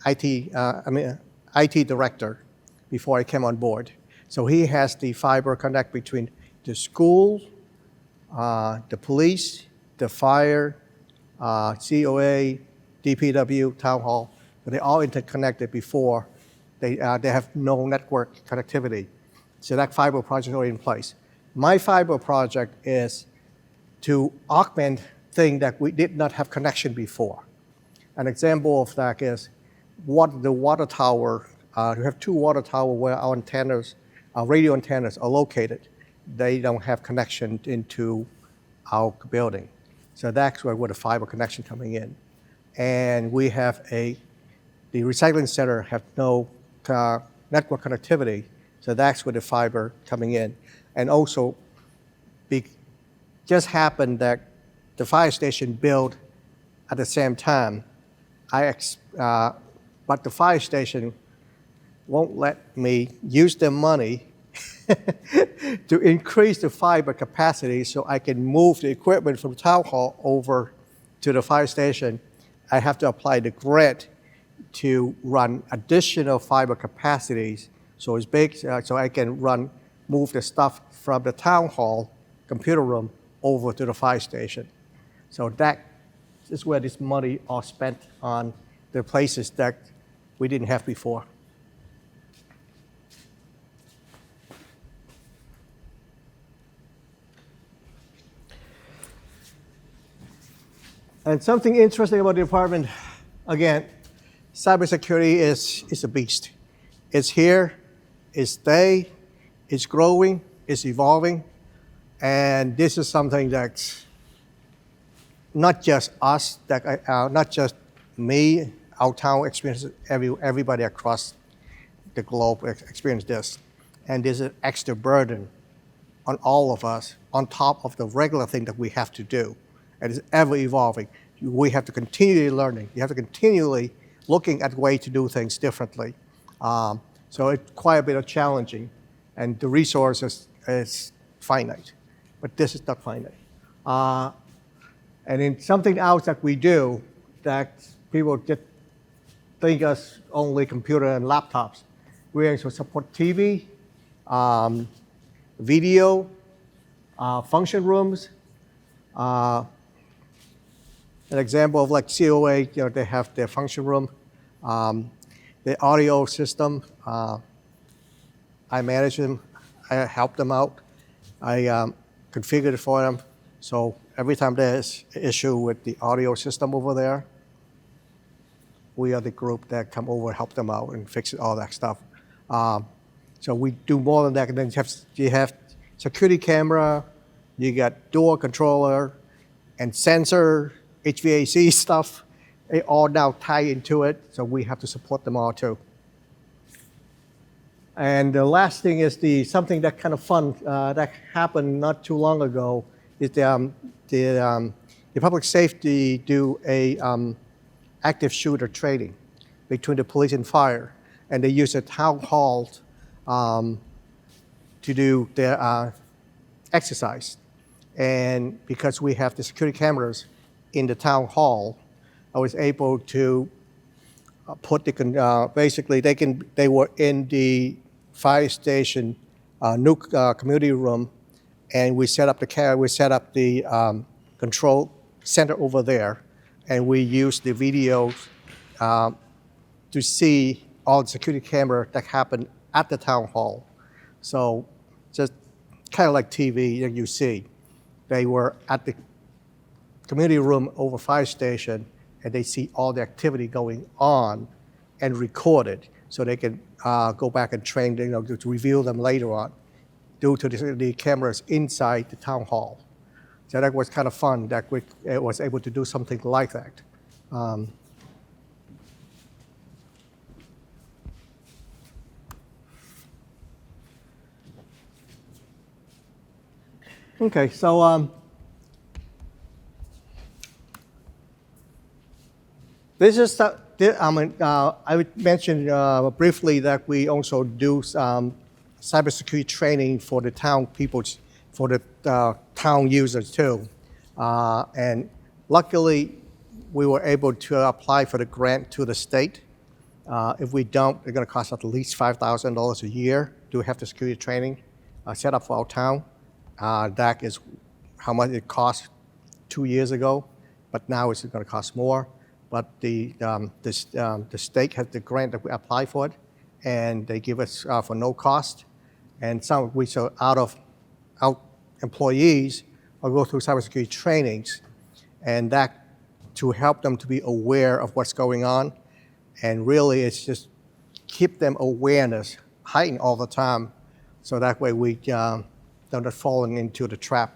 IT director before I came on board. So he has the fiber connect between the school, the police, the fire, COA, DPW, town hall. But they all interconnected before. They have no network connectivity. So that fiber project is already in place. My fiber project is to augment things that we did not have connection before. An example of that is the water tower. We have 2 water towers where our antennas, radio antennas are located. They don't have connection into our building. So that's where the fiber connection coming in. And we have the recycling center have no network connectivity. So that's where the fiber coming in. And also, just happened that the fire station built at the same time. But the fire station won't let me use their money to increase the fiber capacity so I can move the equipment from town hall over to the fire station. I have to apply the grant to run additional fiber capacities so it's big, so I can move the stuff from the town hall computer room over to the fire station. So that is where this money are spent on the places that we didn't have before. And something interesting about the department, again, cybersecurity is a beast. It's here, it's there, it's growing, it's evolving, and this is something that's not just us, not just me, our town experiences, everybody across the globe experience this. And there's an extra burden on all of us on top of the regular thing that we have to do. And it's ever evolving. We have to continually learning. You have to continually looking at ways to do things differently. So it's quite a bit of challenging, and the resources is finite, but this is not finite. And in something else that we do that people just think us only computer and laptops, we also support TV, video, function rooms. An example of like COA, they have their function room, the audio system. I manage them, I help them out, I configure it for them. So every time there's an issue with the audio system over there, we are the group that come over and help them out and fix all that stuff. So we do more than that. And then you have security camera, you got door controller and sensor, HVAC stuff. They all now tie into it, so we have to support them all too. And the last thing is something that kind of fun that happened not too long ago is the public safety do a active shooter training between the police and fire, and they use a town hall to do their exercise. And because we have the security cameras in the town hall, I was able to put basically they were in the fire station community room, and we set up the control center over there, and we use the video to see all the security camera that happened at the town hall. So just kind of like TV that you see. They were at the community room over fire station, and they see all the activity going on and record it, so they can go back and train, to review them later on, due to the cameras inside the town hall. So that was kind of fun that we was able to do something like that. Okay, so this is I would mention briefly that we also do cybersecurity training for the town people, for the town users too. And luckily, we were able to apply for the grant to the state. If we don't, it's going to cost at least $5,000 a year to have the security training set up for our town. That is how much it cost 2 years ago, but now it's going to cost more. But the state has the grant that we apply for it, and they give us for no cost. And some out employees will go through cybersecurity trainings, and that to help them to be aware of what's going on. And really, it's just keep them awareness, heightened all the time, so that way we don't fall into the trap.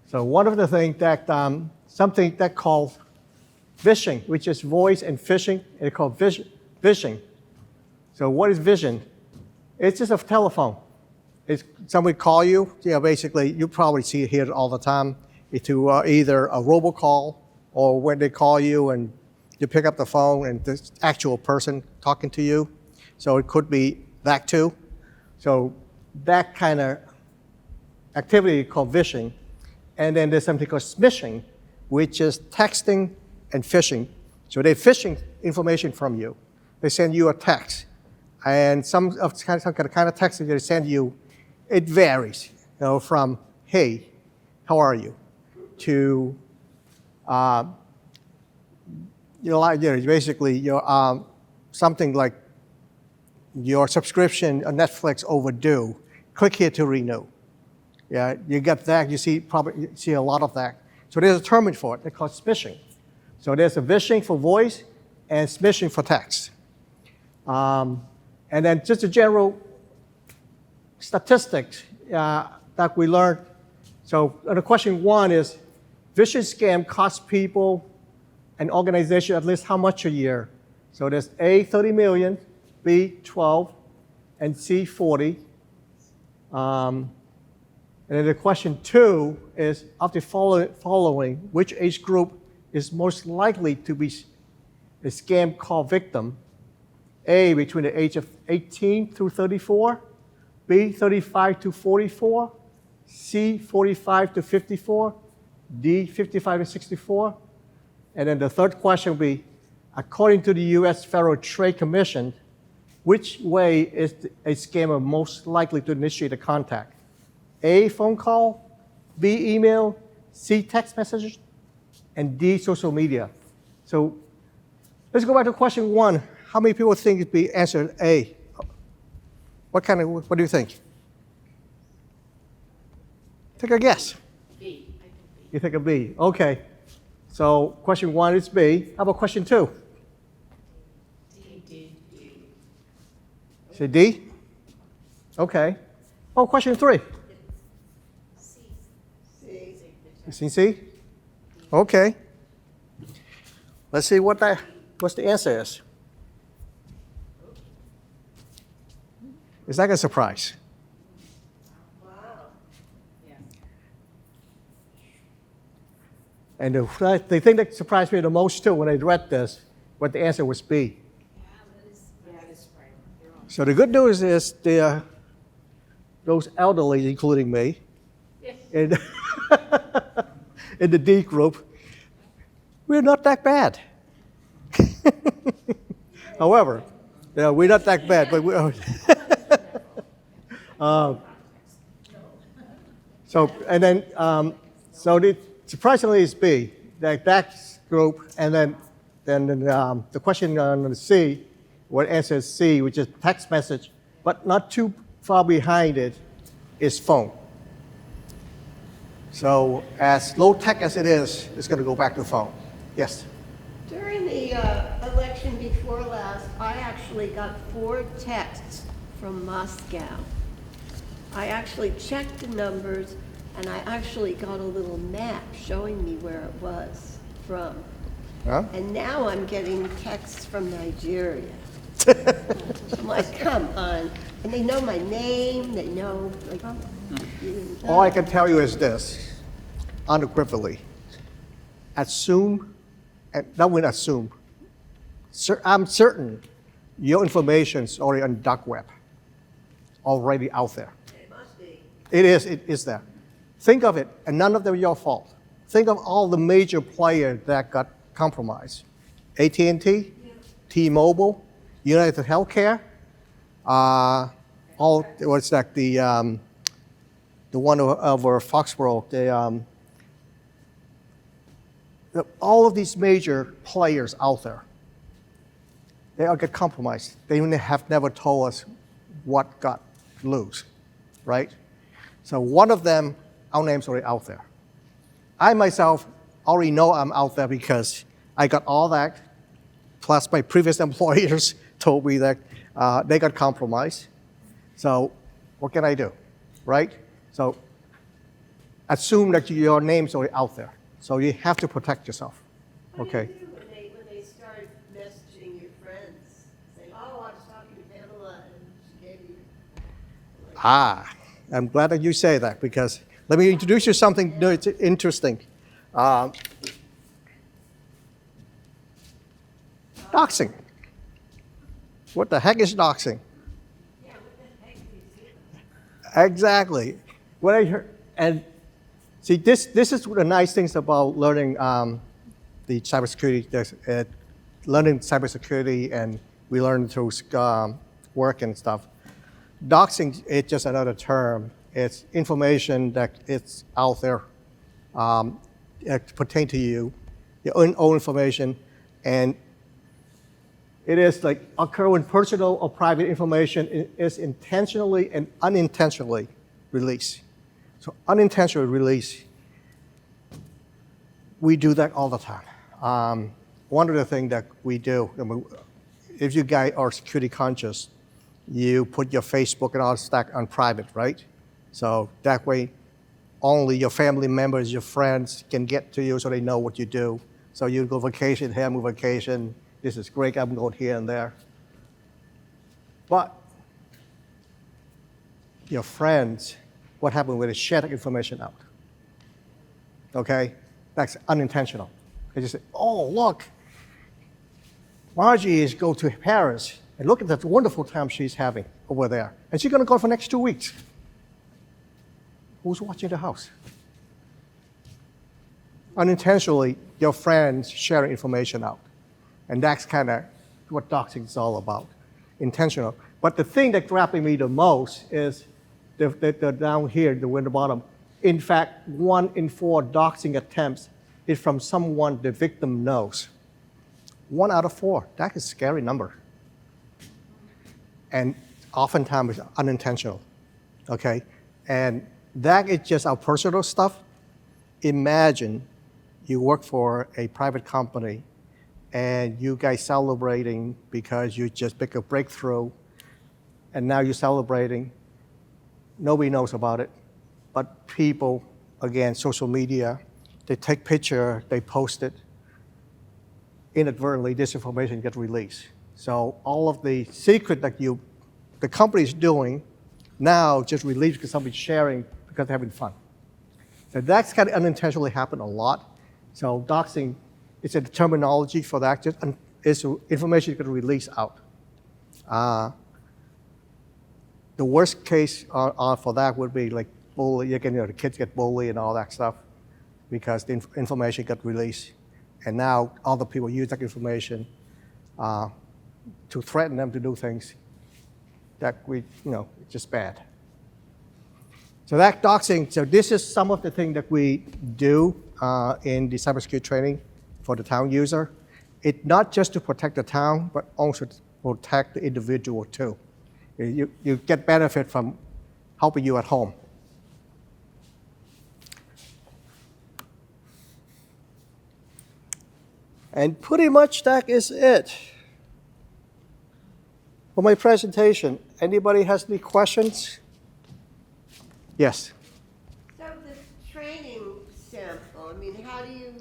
So one of the things that something that called phishing, which is voice and phishing, it's called phishing. So what is phishing? It's just a telephone. It's somebody call you. Basically, you probably see it here all the time. It's either a robocall, or when they call you and you pick up the phone and the actual person talking to you. So it could be that too. So that kind of activity called phishing. And then there's something called smishing, which is texting and phishing. So they're phishing information from you. They send you a text. And some kind of text that they send you, it varies, from, hey, how are you? To, basically, something like your subscription on Netflix overdue. Click here to renew. Yeah, you get that. You probably see a lot of that. So there's a term for it. They call it smishing. So there's a phishing for voice and smishing for text. And then just a general statistics that we learned. So the question one is, phishing scam costs people and organization at least how much a year? So there's A, 30 million, B, 12, and C, 40. And then the question two is, of the following, which age group is most likely to be a scam call victim? A, between the age of 18 through 34, B, 35 to 44, C, 45 to 54, D, 55 to 64. And then the third question will be, according to the U.S. Federal Trade Commission, which way is a scammer most likely to initiate a contact? A, phone call, B, email, C, text messages, and D, social media. So let's go back to question one. How many people think it'd be answered A? What do you think? Take a guess. B. You think a B. Okay. So question one is B. How about question two? D. Say D? Okay. Oh, question three. C. C? Okay. Let's see what's the answer is. Is that a surprise? Wow. And the thing that surprised me the most too when I read this, what the answer was B. So the good news is those elderly, including me, in the D group, we're not that bad. However, we're not that bad, but So, and then, surprisingly it's B, that group, and then the question on the C, what answers C, which is text message, but not too far behind it is phone. So as low tech as it is, it's going to go back to phone. Yes? During the election before last, I actually got 4 texts from Moscow. I actually checked the numbers, and I actually got a little map showing me where it was from. Huh? And now I'm getting texts from Nigeria. I'm like, come on. And they know my name, they know, like, All I can tell you is this, unequivocally. Assume, and not when assume, I'm certain your information is already on the dark web, already out there. it must be. It is there. Think of it, and none of them are your fault. Think of all the major players that got compromised. AT&T, T-Mobile, United Healthcare, all, what's that, the one over Foxborough, all of these major players out there, they all get compromised. They have never told us what got loose, right? So one of them, our name's already out there. I myself already know I'm out there because I got all that, plus my previous employers told me that they got compromised. So what can I do, right? So assume that your name's already out there. So you have to protect yourself, okay? What do you do when they start messaging your friends, saying, oh, I was talking to Pamela and she gave you... I'm glad that you say that because let me introduce you to something interesting. Doxing. What the heck is doxing? Yeah, what the heck do you see? Exactly. What I heard, and see, this is the nice things about learning the cybersecurity. Learning cybersecurity, and we learn through work and stuff. Doxing is just another term. It's information that it's out there, it pertain to you, your own information, and it is like occur when personal or private information is intentionally and unintentionally released. So unintentional release, we do that all the time. One of the things that we do, if you guys are security conscious, you put your Facebook and all that on private, right? So that way, only your family members, your friends can get to you so they know what you do. So you go vacation, hey, I'm on vacation, this is great, I'm going here and there. But your friends, what happened when they share that information out? Okay, that's unintentional. They just say, oh, look, Margie is going to Paris, and look at that wonderful time she's having over there. And she's going to go for the next 2 weeks. Who's watching the house? Unintentionally, your friends sharing information out. And that's kind of what doxing is all about, intentional. But the thing that grabbed me the most is the down here, the one at the bottom. In fact, 1 in 4 doxing attempts is from someone the victim knows. 1 out of 4, that's a scary number. And oftentimes it's unintentional, okay? And that is just our personal stuff. Imagine you work for a private company and you guys celebrating because you just make a breakthrough, and now you're celebrating. Nobody knows about it, but people, again, social media, they take picture, they post it. Inadvertently, this information gets released. So all of the secret that the company's doing now just released because somebody's sharing because they're having fun. So that's kind of unintentionally happened a lot. So doxing, it's a terminology for that. Just it's information you can release out. The worst case for that would be like bully. The kids get bullied and all that stuff because the information got released, and now other people use that information to threaten them to do things that it's just bad. So that doxing, so this is some of the things that we do in the cybersecurity training for the town user. It's not just to protect the town, but also to protect the individual too. You get benefit from helping you at home. And pretty much that is it for my presentation. Anybody has any questions? Yes. So the training sample, I mean, how do you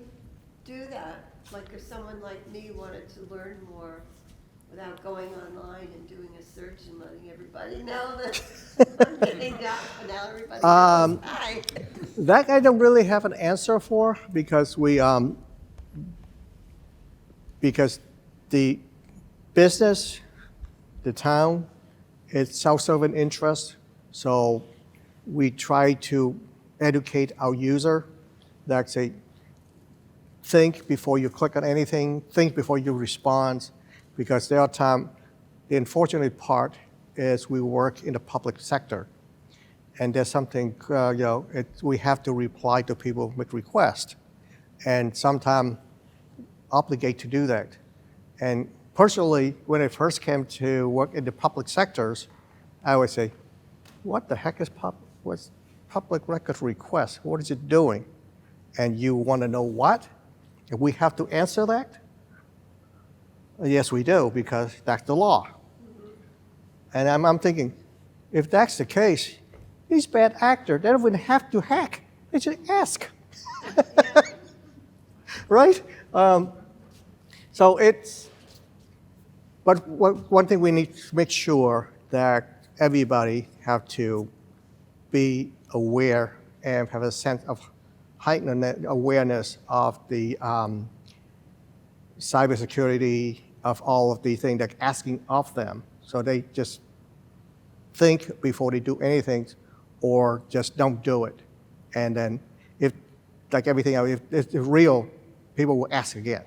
do that? Like if someone like me wanted to learn more without going online and doing a search and letting everybody know that I'm getting up and now everybody knows. Hi. That I don't really have an answer for because because the business, the town, it's self-serving interest. So we try to educate our user that say, think before you click on anything, think before you respond, because there are times, the unfortunate part is we work in the public sector, and there's something, we have to reply to people with requests, and sometimes obligate to do that. And personally, when I first came to work in the public sectors, I would say, what the heck is what's public record request? What is it doing? And you want to know what? If we have to answer that? Yes, we do, because that's the law. And I'm thinking, if that's the case, these bad actors, they don't even have to hack. They should ask. Right? So it's, but one thing we need to make sure that everybody have to be aware and have a sense of heightened awareness of the cybersecurity, of all of the things they're asking of them. So they just think before they do anything or just don't do it. And then if, like everything else, if it's real, people will ask again.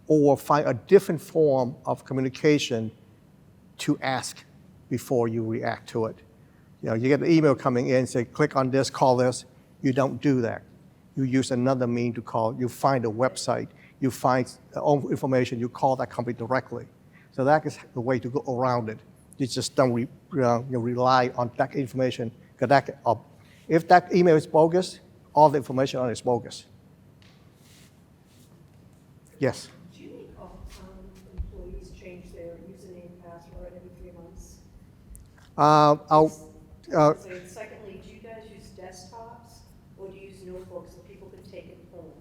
Or find a different form of communication to ask before you react to it. You get an email coming in, say, click on this, call this. You don't do that. You use another means to call. You find a website. You find own information. You call that company directly. So that is the way to go around it. You just don't rely on that information. If that email is bogus, all the information on it is bogus. Yes? Do you make all employees change their username and password every 3 months? Secondly, do you guys use desktops or do you use notebooks so people can take it home?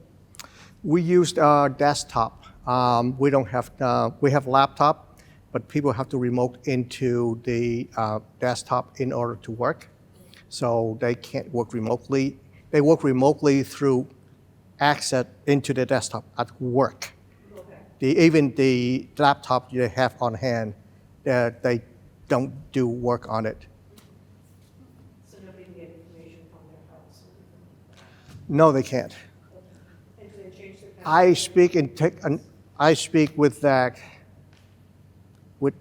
We use desktop. We don't have, we have laptop, but people have to remote into the desktop in order to work. So they can't work remotely. They work remotely through access into the desktop at work. Okay. Even the laptop you have on hand, they don't do work on it. So nobody can get information from their house? No, they can't. And do they change their I password? speak with that, with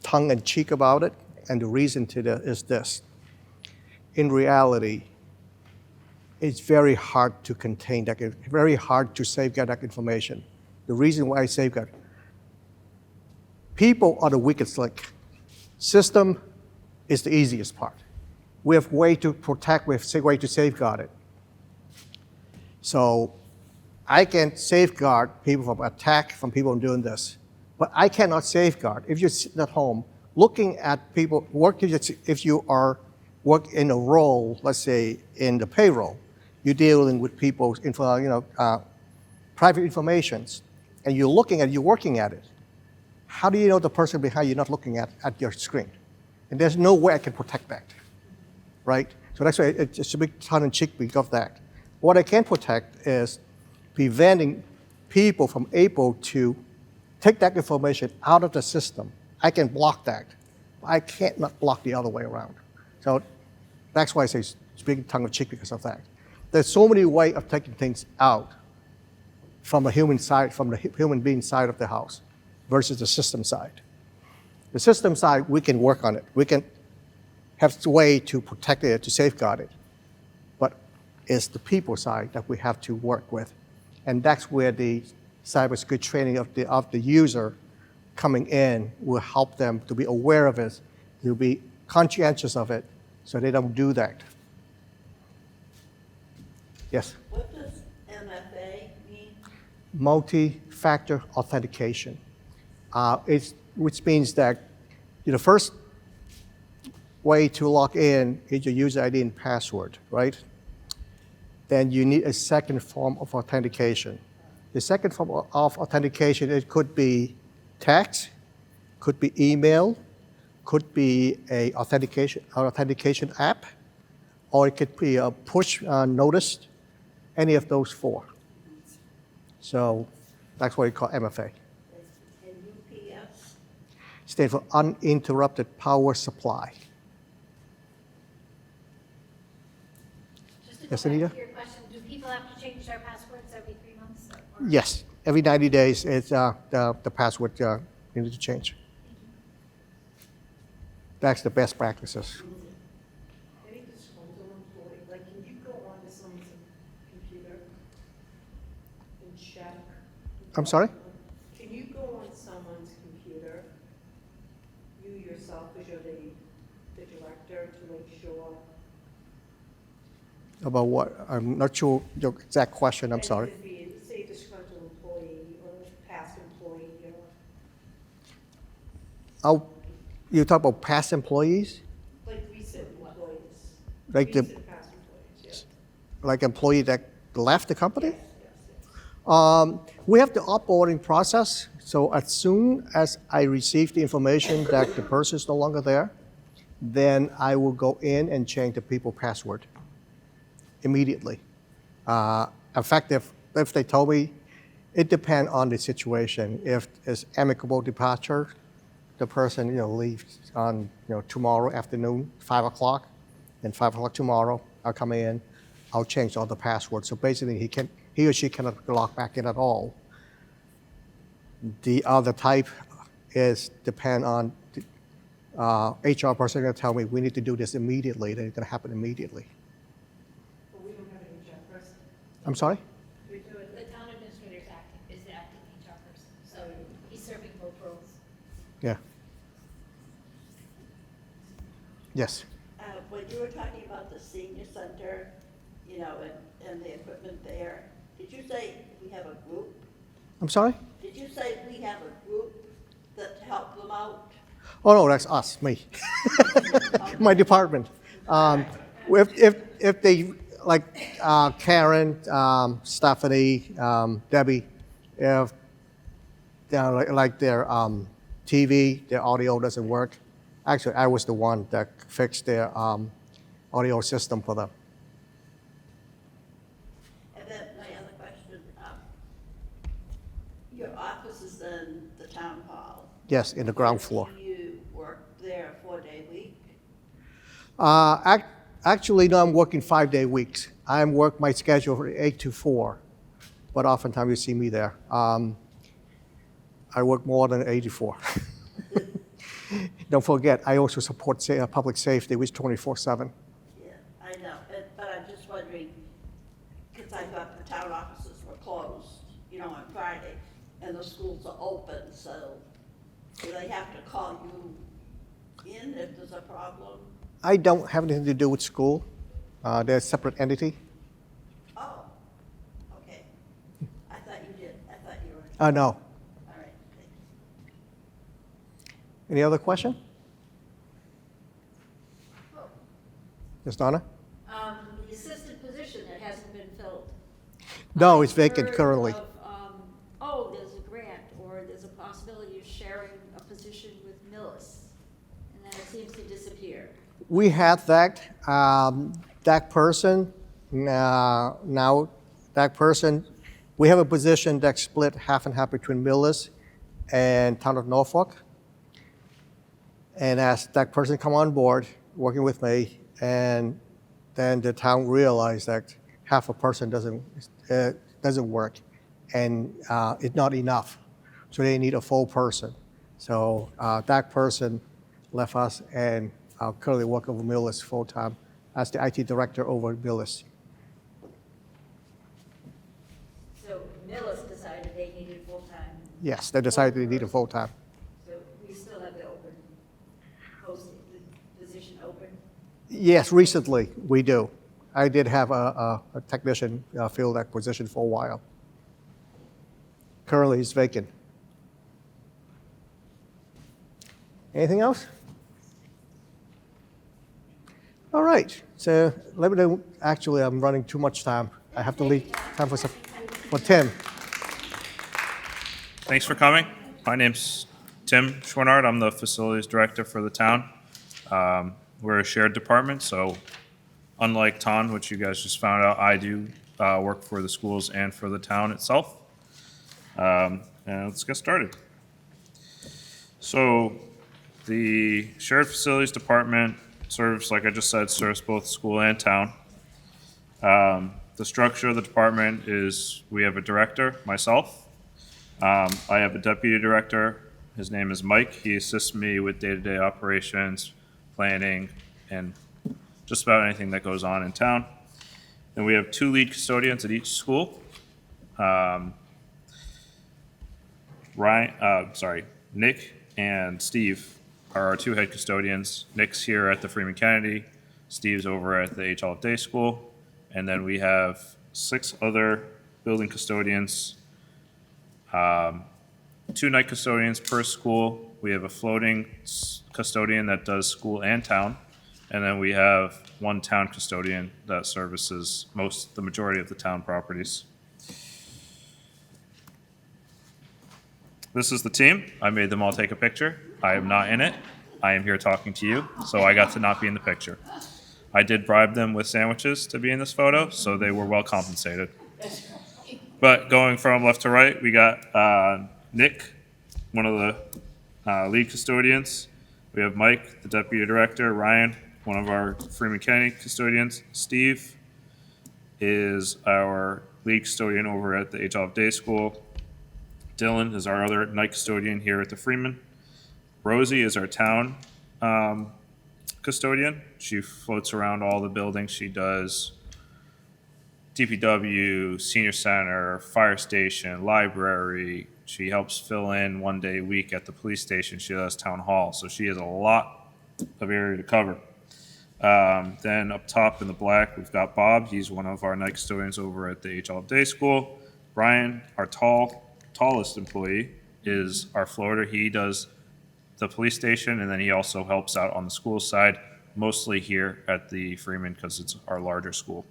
tongue in cheek about it, and the reason to that is this. In reality, it's very hard to contain that, very hard to safeguard that information. The reason why I safeguard, people are the weakest link. System is the easiest part. We have way to protect, we have way to safeguard it. So I can safeguard people from attack, from people doing this, but I cannot safeguard. If you're sitting at home, looking at people, if you are work in a role, let's say in the payroll, you're dealing with people's private informations, and you're looking at it, you're working at it. How do you know the person behind you not looking at your screen? And there's no way I can protect that, right? So that's why it's a big tongue-in-cheek because of that. What I can protect is preventing people from able to take that information out of the system. I can block that. I can't not block the other way around. So that's why I say speaking tongue-in-cheek because of that. There's so many ways of taking things out from the human side, from the human being side of the house versus the system side. The system side, we can work on it. We can have a way to protect it, to safeguard it. But it's the people side that we have to work with. And that's where the cybersecurity training of the user coming in will help them to be aware of it, to be conscientious of it, so they don't do that. Yes? What does MFA mean? Multi-factor authentication. Which means that the first way to log in is your user ID and password, right? Then you need a second form of authentication. The second form of authentication, it could be text, could be email, could be an authentication app, or it could be a push notice, any of those four. So that's what we call MFA. And UPS? Stands for uninterrupted power supply. Just to Yes, go back Anita? to your question, do people have to change their passwords every 3 months? Yes, every 90 days, it's the password you need to change. That's the best practices. Any disgruntled employee, like, can you go onto someone's computer and check? I'm sorry? Can you go on someone's computer, you yourself, because you're the director, to make sure? About what? I'm not sure your exact question, I'm sorry. It could be, say, disgruntled employee or past employee, You talk about past employees? like recent employees. Like the Recent past employees, like employee that left the company? yeah. We have the offboarding process. So as soon as I receive the information that the person is no longer there, then I will go in and change the people password immediately. In fact, if they told me, it depends on the situation. If it's amicable departure, the person leaves on tomorrow afternoon, 5 o'clock, and 5 o'clock tomorrow, I'll come in, I'll change all the passwords. So basically, he or she cannot log back in at all. The other type is depend on the HR person going to tell me we need to do this immediately. Then it's going to happen immediately. But we don't have an HR person. I'm sorry? The town administrator is the acting HR person, so he's serving both roles. Yeah. Yes. When you were talking about the senior center, and the equipment there, did you say we have a group? I'm sorry? Did you say we have a group that help them out? Oh no, that's us, me, my department. If they like Karen, Stephanie, Debbie, if like their TV, their audio doesn't work. Actually, I was the one that fixed their audio system for them. And then my other question, your office is in the town hall. Yes, in the ground floor. Do you work there a 4-day week? Actually, no, I'm working 5-day weeks. I work my schedule from 8 to 4, but oftentimes you see me there. I work more than 84. Don't forget, I also support public safety, which is 24/7. Yeah, I know, but I'm just wondering, because I thought the town offices were closed, on Friday, and the schools are open, so do they have to call you in if there's a problem? I don't have anything to do with school. They're a separate entity. Oh, okay. I thought you did, I thought you were, No. all right. Any other question? Ms. Donna? The assistant position that hasn't been filled. No, it's I've vacant heard currently. of, there's a grant, or there's a possibility of sharing a position with Millis, and then it seems to disappear. We had that. That person, now that person, we have a position that's split half and half between Millis and Town of Norfolk. And as that person come on board, working with me, and then the town realized that half a person doesn't work, and it's not enough. So they need a full person. So that person left us, and I currently work over Millis full-time as the IT director over Millis. So Millis decided they needed full-time, Yes, they decided they need a full-time. so we still have the open, the position open? Yes, recently we do. I did have a technician fill that position for a while. Currently, it's vacant. Anything else? All right. So let me know. Actually, I'm running too much time. I have to leave time for Tim. Thanks for coming. My name's Tim Chouinard. I'm the facilities director for the town. We're a shared department, so unlike Tran, which you guys just found out, I do work for the schools and for the town itself. And let's get started. So the shared facilities department serves, like I just said, serves both school and town. The structure of the department is we have a director, myself. I have a deputy director. His name is Mike. He assists me with day-to-day operations, planning, and just about anything that goes on in town. And we have 2 lead custodians at each school. Nick and Steve are our 2 head custodians. Nick's here at the Freeman Kennedy. Steve's over at the HL Day School. And then we have 6 other building custodians, 2 night custodians per school. We have a floating custodian that does school and town. And then we have 1 town custodian that services the majority of the town properties. This is the team. I made them all take a picture. I am not in it. I am here talking to you, so I got to not be in the picture. I did bribe them with sandwiches to be in this photo, so they were well compensated. But going from left to right, we got Nick, one of the lead custodians. We have Mike, the deputy director. Ryan, one of our Freeman Kennedy custodians. Steve is our lead custodian over at the HL Day School. Dylan is our other night custodian here at the Freeman. Rosie is our town custodian. She floats around all the buildings. She does DPW, senior center, fire station, library. She helps fill in 1 day a week at the police station. She does town hall. So she has a lot of area to cover. Then up top in the black, we've got Bob. He's one of our night custodians over at the HL Day School. Brian, our tallest employee, is our floater. He does the police station, and then he also helps out on the school side, mostly here at the Freeman because it's our larger school.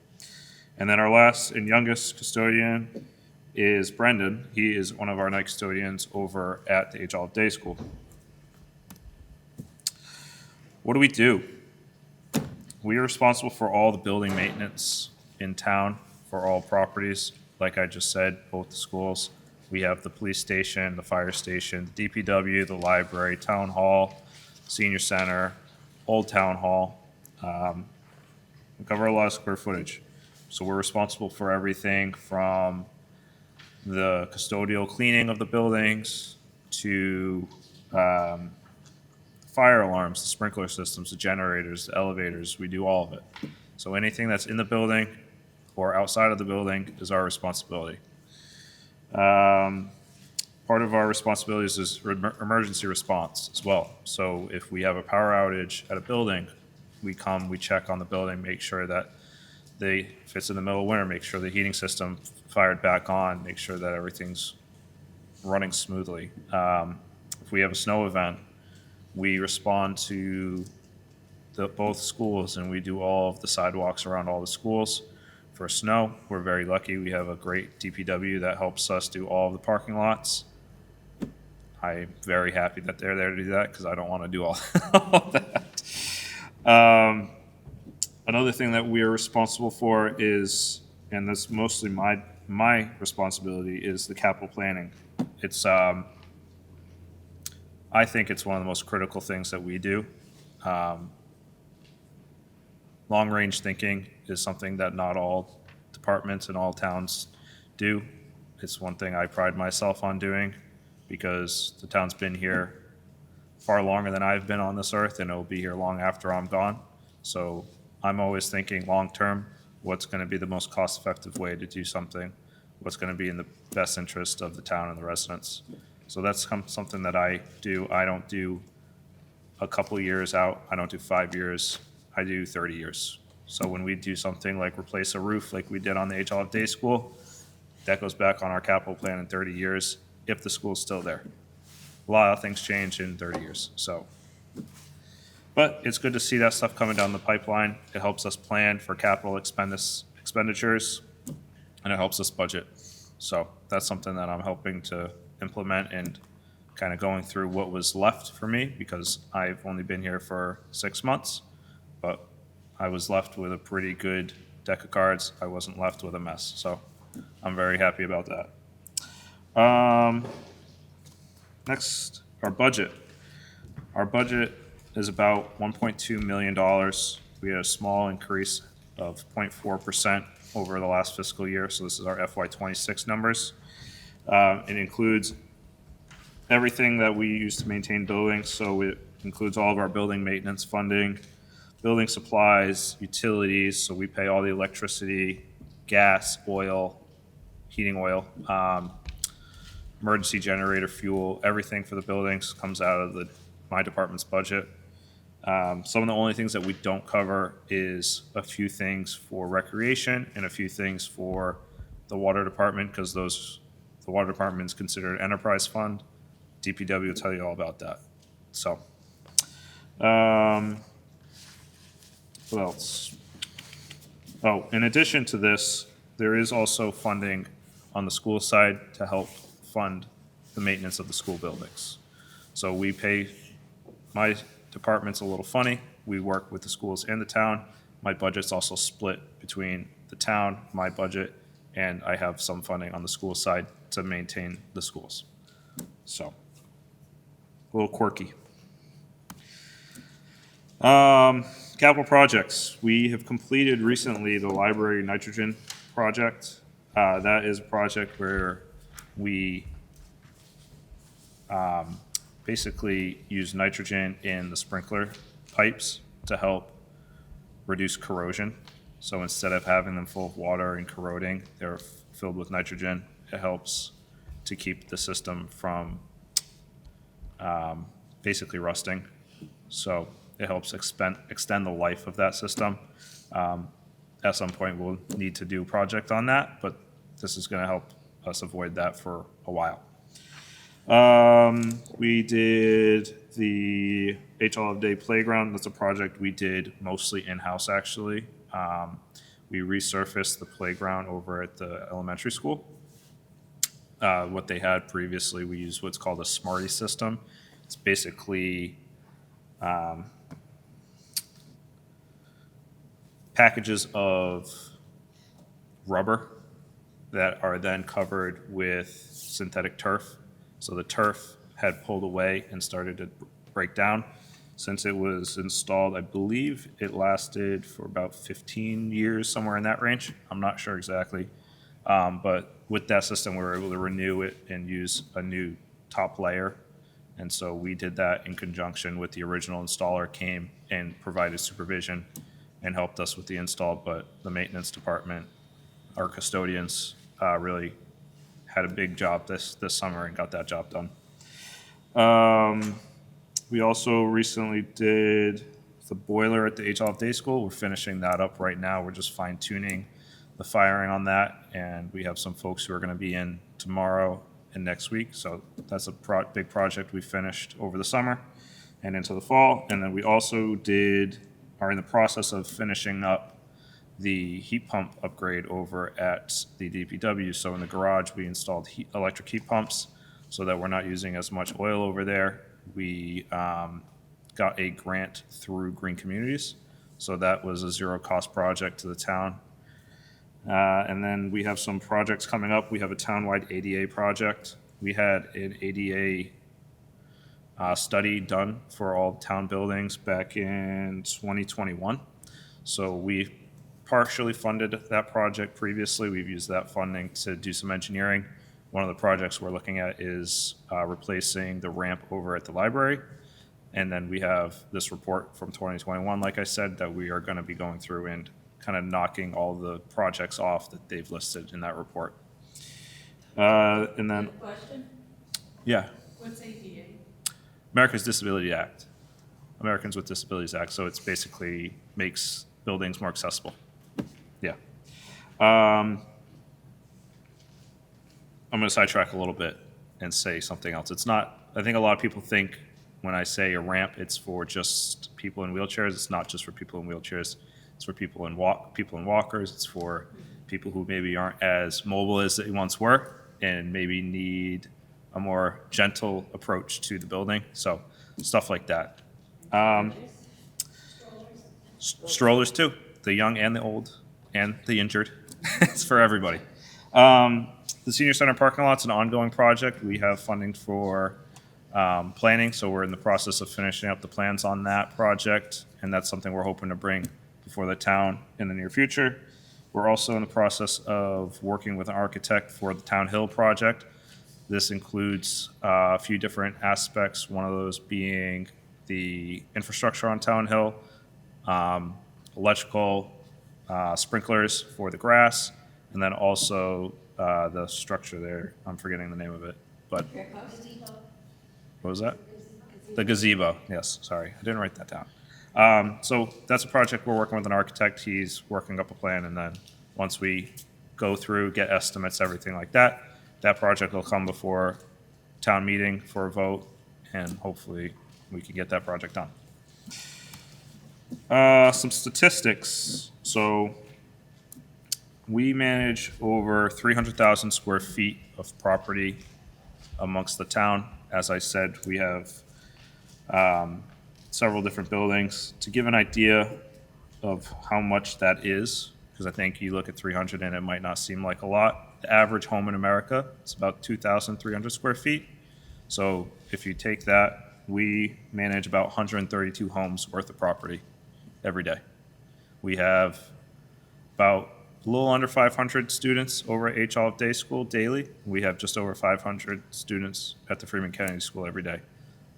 And then our last and youngest custodian is Brendan. He is one of our night custodians over at the HL Day School. What do? We are responsible for all the building maintenance in town for all properties. Like I just said, both the schools. We have the police station, the fire station, the DPW, the library, town hall, senior center, old town hall. We cover a lot of square footage. So we're responsible for everything from the custodial cleaning of the buildings to fire alarms, the sprinkler systems, the generators, the elevators. We do all of it. So anything that's in the building or outside of the building is our responsibility. Part of our responsibilities is emergency response as well. So if we have a power outage at a building, we check on the building, make sure that if it's in the middle of winter, make sure the heating system fired back on, make sure that everything's running smoothly. If we have a snow event, we respond to both schools and we do all of the sidewalks around all the schools. For snow, we're very lucky. We have a great DPW that helps us do all of the parking lots. I'm very happy that they're there to do that because I don't want to do all that. Another thing that we are responsible for is, and that's mostly my responsibility, is the capital planning. It's I think it's one of the most critical things that we do. Long-range thinking is something that not all departments and all towns do. It's one thing I pride myself on doing because the town's been here far longer than I've been on this earth, and it'll be here long after I'm gone. So I'm always thinking long-term, what's going to be the most cost-effective way to do something, what's going to be in the best interest of the town and the residents. So that's something that I do. I don't do a couple years out. I don't do 5 years. I do 30 years. So when we do something like replace a roof like we did on the HLF Day School, that goes back on our capital plan in 30 years if the school's still there. A lot of things change in 30 years. So, but it's good to see that stuff coming down the pipeline. It helps us plan for capital expenditures, and it helps us budget. So that's something that I'm helping to implement and kind of going through what was left for me, because I've only been here for 6 months, but I was left with a pretty good deck of cards. I wasn't left with a mess. So I'm very happy about that. Next, our budget. Our budget is about $1.2 million. We had a small increase of 0.4% over the last fiscal year. So this is our FY26 numbers. It includes everything that we use to maintain buildings. So it includes all of our building maintenance funding, building supplies, utilities. So we pay all the electricity, gas, oil, heating oil, emergency generator fuel, everything for the buildings comes out of my department's budget. Some of the only things that we don't cover is a few things for recreation and a few things for the water department, because the water department is considered an enterprise fund. DPW will tell you all about that. So, what else? Oh, in addition to this, there is also funding on the school side to help fund the maintenance of the school buildings. So we pay, my department's a little funny. We work with the schools and the town. My budget's also split between the town, my budget, and I have some funding on the school side to maintain the schools. So, a little quirky. Capital projects. We have completed recently the library nitrogen project. That is a project where we basically use nitrogen in the sprinkler pipes to help reduce corrosion. So instead of having them full of water and corroding, they're filled with nitrogen. It helps to keep the system from basically rusting. So it helps extend the life of that system. At some point, we'll need to do a project on that, but this is going to help us avoid that for a while. We did the HLF Day Playground. That's a project we did mostly in-house, actually. We resurfaced the playground over at the elementary school. What they had previously, we used what's called a Smarty system. It's basically packages of rubber that are then covered with synthetic turf. So the turf had pulled away and started to break down. Since it was installed, I believe it lasted for about 15 years, somewhere in that range. I'm not sure exactly. But with that system, we were able to renew it and use a new top layer. And so we did that in conjunction with the original installer, came and provided supervision and helped us with the install. But the maintenance department, our custodians, really had a big job this summer and got that job done. We also recently did the boiler at the HLF Day School. We're finishing that up right now. We're just fine tuning the firing on that, and we have some folks who are going to be in tomorrow and next week. So that's a big project we finished over the summer and into the fall. And then we also are in the process of finishing up the heat pump upgrade over at the DPW. So in the garage, we installed electric heat pumps so that we're not using as much oil over there. We got a grant through Green Communities. So that was a zero cost project to the town. And then we have some projects coming up. We have a townwide ADA project. We had an ADA study done for all town buildings back in 2021. So we partially funded that project previously. We've used that funding to do some engineering. One of the projects we're looking at is replacing the ramp over at the library. And then we have this report from 2021, like I said, that we are going to be going through and kind of knocking all the projects off that they've listed in that report. And then, Question? yeah, What's ADA? America's Disability Act, Americans with Disabilities Act. So it's basically makes buildings more accessible. Yeah. I'm going to sidetrack a little bit and say something else. It's not, I think a lot of people think when I say a ramp, it's for just people in wheelchairs. It's not just for people in wheelchairs. It's for people in walkers. It's for people who maybe aren't as mobile as they once were and maybe need a more gentle approach to the building. So stuff like that. Strollers too, the young and the old and the injured. It's for everybody. The senior center parking lot's an ongoing project. We have funding for planning, so we're in the process of finishing up the plans on that project, and that's something we're hoping to bring before the town in the near future. We're also in the process of working with an architect for the Town Hill project. This includes a few different aspects, one of those being the infrastructure on Town Hill, electrical, sprinklers for the grass, and then also the structure there. I'm forgetting the name of it, but what was that? The gazebo. Yes, sorry, I didn't write that down. So that's a project we're working with an architect. He's working up a plan, and then once we go through, get estimates, everything like that, that project will come before town meeting for a vote, and hopefully we can get that project done. Some statistics. So we manage over 300,000 square feet of property amongst the town. As I said, we have several different buildings. To give an idea of how much that is, because I think you look at 300 and it might not seem like a lot, the average home in America is about 2,300 square feet. So if you take that, we manage about 132 homes worth of property every day. We have about a little under 500 students over at H. Olive Day School daily. We have just over 500 students at the Freeman Kennedy School every day.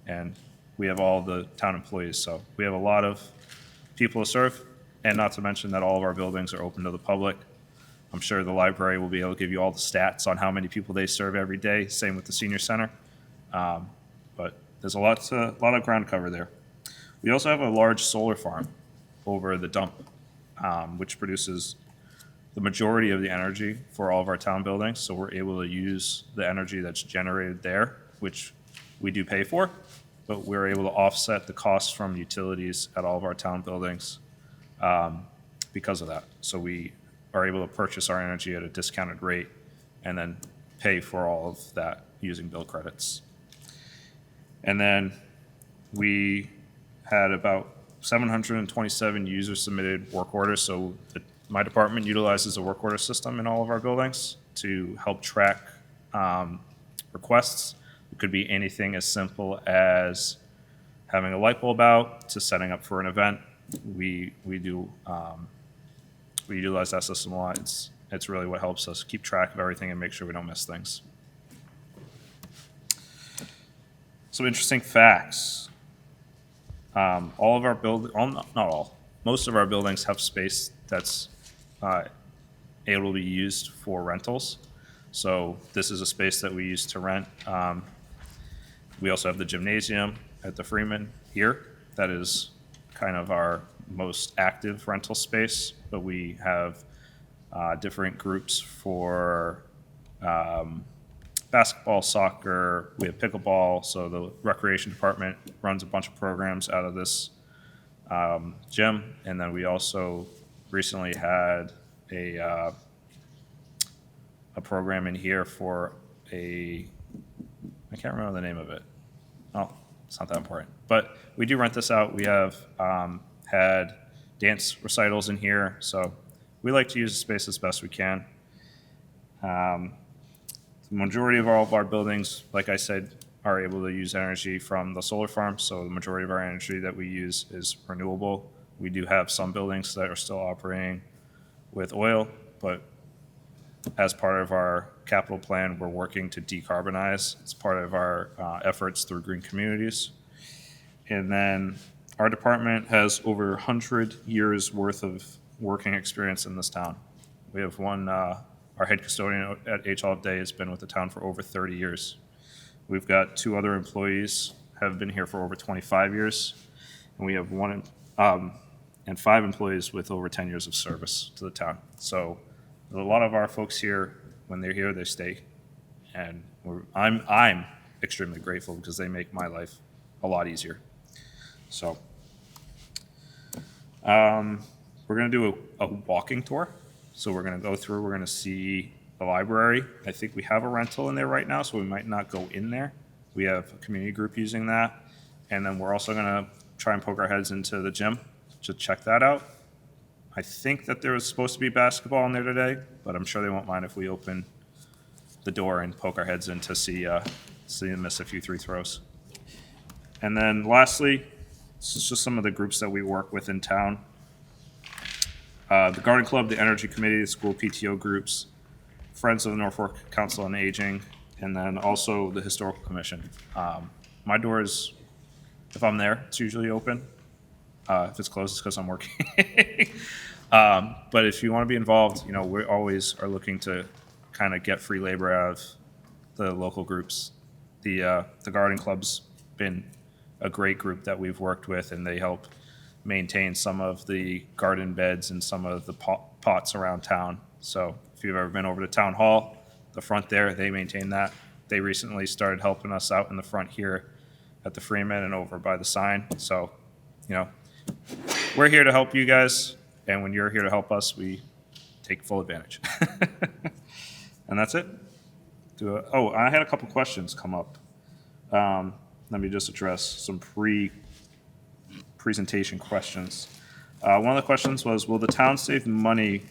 And we have all the town employees. So we have a lot of people to serve, and not to mention that all of our buildings are open to the public. I'm sure the library will be able to give you all the stats on how many people they serve every day. Same with the senior center. But there's a lot of ground cover there. We also have a large solar farm over the dump, which produces the majority of the energy for all of our town buildings. So we're able to use the energy that's generated there, which we do pay for, but we're able to offset the costs from utilities at all of our town buildings because of that. So we are able to purchase our energy at a discounted rate and then pay for all of that using bill credits. And then we had about 727 user submitted work orders. So my department utilizes a work order system in all of our buildings to help track requests. It could be anything as simple as having a light bulb out to setting up for an event. We utilize that system a lot. It's really what helps us keep track of everything and make sure we don't miss things. Some interesting facts. All of our not all, most of our buildings have space that's able to be used for rentals. So this is a space that we use to rent. We also have the gymnasium at the Freeman here. That is kind of our most active rental space, but we have different groups for basketball, soccer, we have pickleball. So the recreation department runs a bunch of programs out of this gym. And then we also recently had a program in here for I can't remember the name of it. Oh, it's not that important. But we do rent this out. We have had dance recitals in here. So we like to use the space as best we can. The majority of all of our buildings, like I said, are able to use energy from the solar farm. So the majority of our energy that we use is renewable. We do have some buildings that are still operating with oil, but as part of our capital plan, we're working to decarbonize. It's part of our efforts through green communities. And then our department has over 100 years worth of working experience in this town. We have one, our head custodian at H All Day has been with the town for over 30 years. We've got 2 other employees have been here for over 25 years. And we have and 5 employees with over 10 years of service to the town. So a lot of our folks here, when they're here, they stay. And I'm extremely grateful because they make my life a lot easier. So we're going to do a walking tour. So we're going to go through, we're going to see the library. I think we have a rental in there right now, so we might not go in there. We have a community group using that. And then we're also going to try and poke our heads into the gym to check that out. I think that there was supposed to be basketball in there today, but I'm sure they won't mind if we open the door and poke our heads in to see them miss a few free throws. And then lastly, this is just some of the groups that we work with in town. The Garden Club, the Energy Committee, the school PTO groups, Friends of the Norfolk Council on Aging, and then also the Historical Commission. My door is, if I'm there, it's usually open. If it's closed, it's because I'm working. But if you want to be involved, we always are looking to kind of get free labor out of the local groups. The Garden Club's been a great group that we've worked with, and they help maintain some of the garden beds and some of the pots around town. So if you've ever been over to Town Hall, the front there, they maintain that. They recently started helping us out in the front here at the Freeman and over by the sign. So, we're here to help you guys, and when you're here to help us, we take full advantage. And that's it. I had a couple questions come up. Let me just address some presentation questions. One of the questions was, will the town save money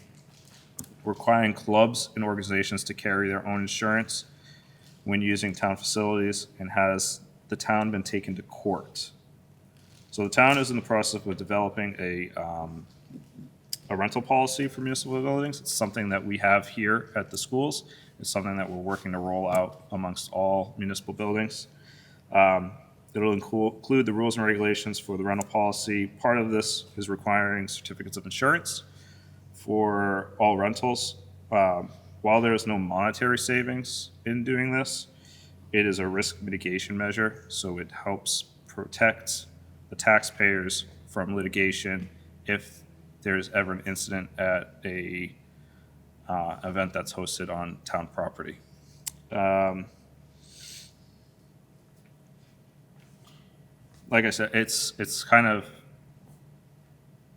requiring clubs and organizations to carry their own insurance when using town facilities, and has the town been taken to court? So the town is in the process of developing a rental policy for municipal buildings. It's something that we have here at the schools. It's something that we're working to roll out amongst all municipal buildings. It'll include the rules and regulations for the rental policy. Part of this is requiring certificates of insurance for all rentals. While there is no monetary savings in doing this, it is a risk mitigation measure, so it helps protect the taxpayers from litigation if there's ever an incident at a event that's hosted on town property. Like I said, it's kind of,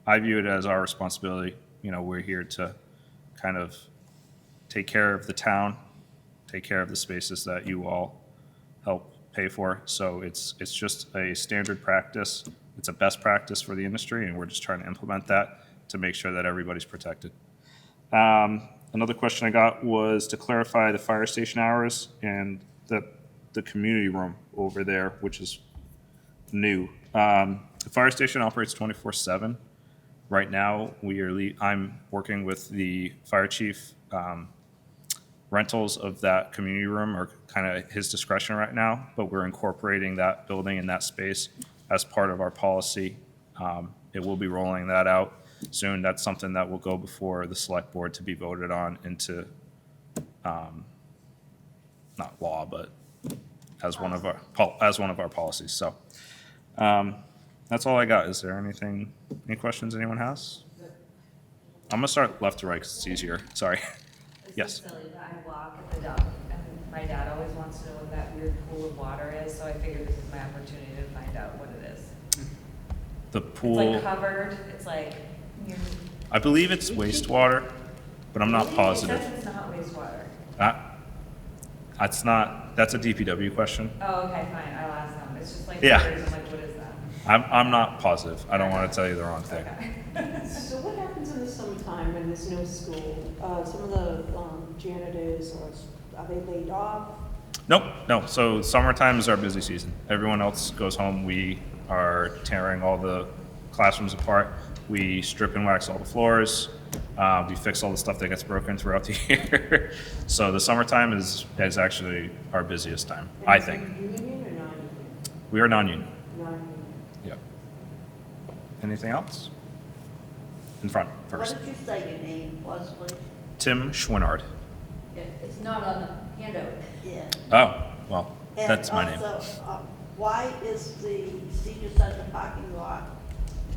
I view it as our responsibility. We're here to kind of take care of the town, take care of the spaces that you all help pay for. So it's just a standard practice. It's a best practice for the industry, and we're just trying to implement that to make sure that everybody's protected. Another question I got was to clarify the fire station hours and the community room over there, which is new. The fire station operates 24/7. Right now, I'm working with the fire chief. Rentals of that community room are kind of his discretion right now, but we're incorporating that building and that space as part of our policy. It will be rolling that out soon. That's something that will go before the select board to be voted on into, not law, but as one of our policies. So that's all I got. Is there any questions anyone has? I'm gonna start left to right because it's easier. Sorry. Yes. Silly, but I walk at the dump, and my dad always wants to know what that weird pool of water is, so I figured this is my opportunity to find out what it is. The pool. It's like covered, it's like. I believe it's wastewater, but I'm not positive. It says it's not wastewater. That's a DPW question. Oh, okay, fine, I'll ask them. It's just like, Yeah. I'm like, what is that? I'm not positive. I don't want to tell you the wrong thing. Okay. So what happens in the summertime when there's no school? Some of the janitors, are they laid off? Nope, no. So summertime is our busy season. Everyone else goes home. We are tearing all the classrooms apart. We strip and wax all the floors. We fix all the stuff that gets broken throughout the year. So the summertime is actually our busiest time, I think. Union or non-union? We are non-union. Non-union. Anything else? In front What first. did you say your name was, please? Tim Chouinard. It's not on the handout. Yeah. Oh, well, And that's my name. also, why is the senior center parking lot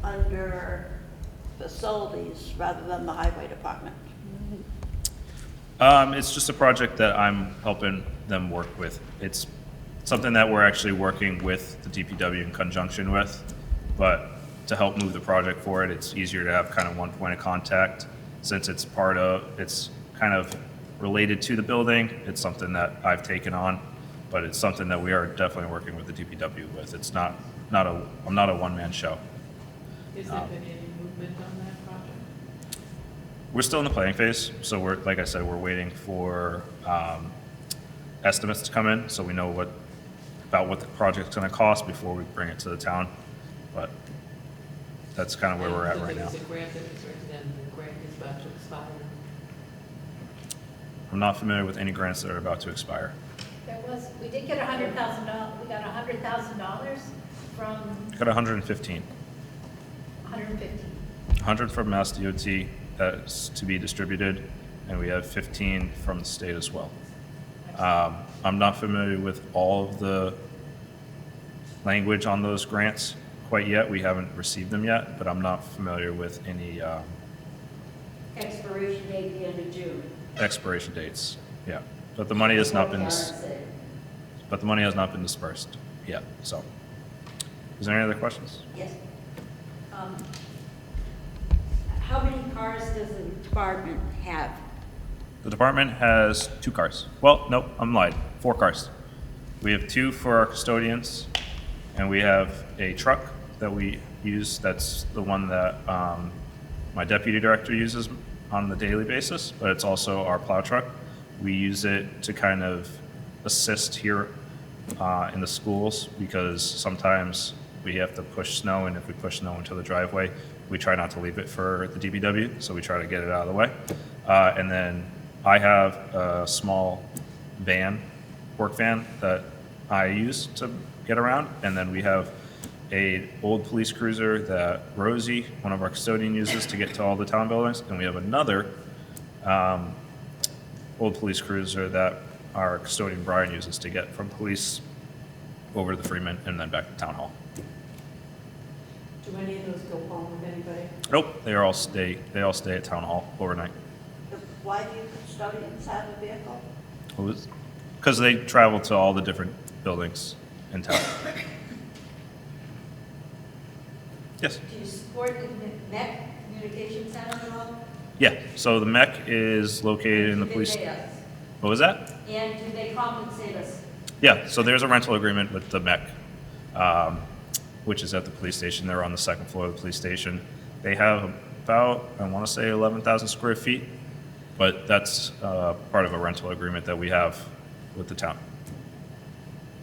under facilities rather than the highway department? It's just a project that I'm helping them work with. It's something that we're actually working with the DPW in conjunction with, but to help move the project forward, it's easier to have kind of one point of contact. Since it's kind of related to the building, it's something that I've taken on, but it's something that we are definitely working with the DPW with. I'm not a one-man show. Is there been any movement on that project? We're still in the planning phase, so like I said, we're waiting for estimates to come in, so we know about what the project's gonna cost before we bring it to the town. But that's kind of where we're at right now. Is it grant that is written and the grant is about to expire? I'm not familiar with any grants that are about to expire. We did get $100,000, we got $100,000 from Got 115. 150. 100 from Mass DOT that's to be distributed, and we have 15 from the state as well. I'm not familiar with all of the language on those grants quite yet. We haven't received them yet, but I'm not familiar with any Expiration date, the end of June. expiration dates. Yeah, but the money has not been dispersed yet. So, is there any other questions? Yes. How many cars does the department have? The department has 2 cars. Well, nope, I'm lying. 4 cars. We have 2 for our custodians, and we have a truck that we use. That's the one that my deputy director uses on the daily basis, but it's also our plow truck. We use it to kind of assist here in the schools because sometimes we have to push snow, and if we push snow into the driveway, we try not to leave it for the DPW, so we try to get it out of the way. And then I have a small van, work van, that I use to get around, and then we have a old police cruiser that Rosie, one of our custodians, uses to get to all the town buildings, and we have another old police cruiser that our custodian Brian uses to get from police over to the Freeman and then back to town hall. Do any of those go home with anybody? Nope, they all stay at town hall overnight. Why do you custodians have a vehicle? Because they travel to all the different buildings in town. Yes? Do you support the MEC Communication Center at all? Yeah, so the MEC is located in the police. Do they pay us? What was that? And do they compensate us? Yeah, so there's a rental agreement with the MEC, which is at the police station. They're on the 2nd floor of the police station. They have about, I want to say 11,000 square feet, but that's part of a rental agreement that we have with the town.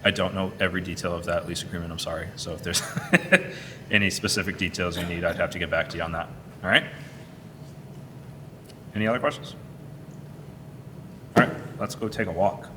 I don't know every detail of that lease agreement, I'm sorry. So if there's any specific details you need, I'd have to get back to you on that. All right? Any other questions? All right, let's go take a walk.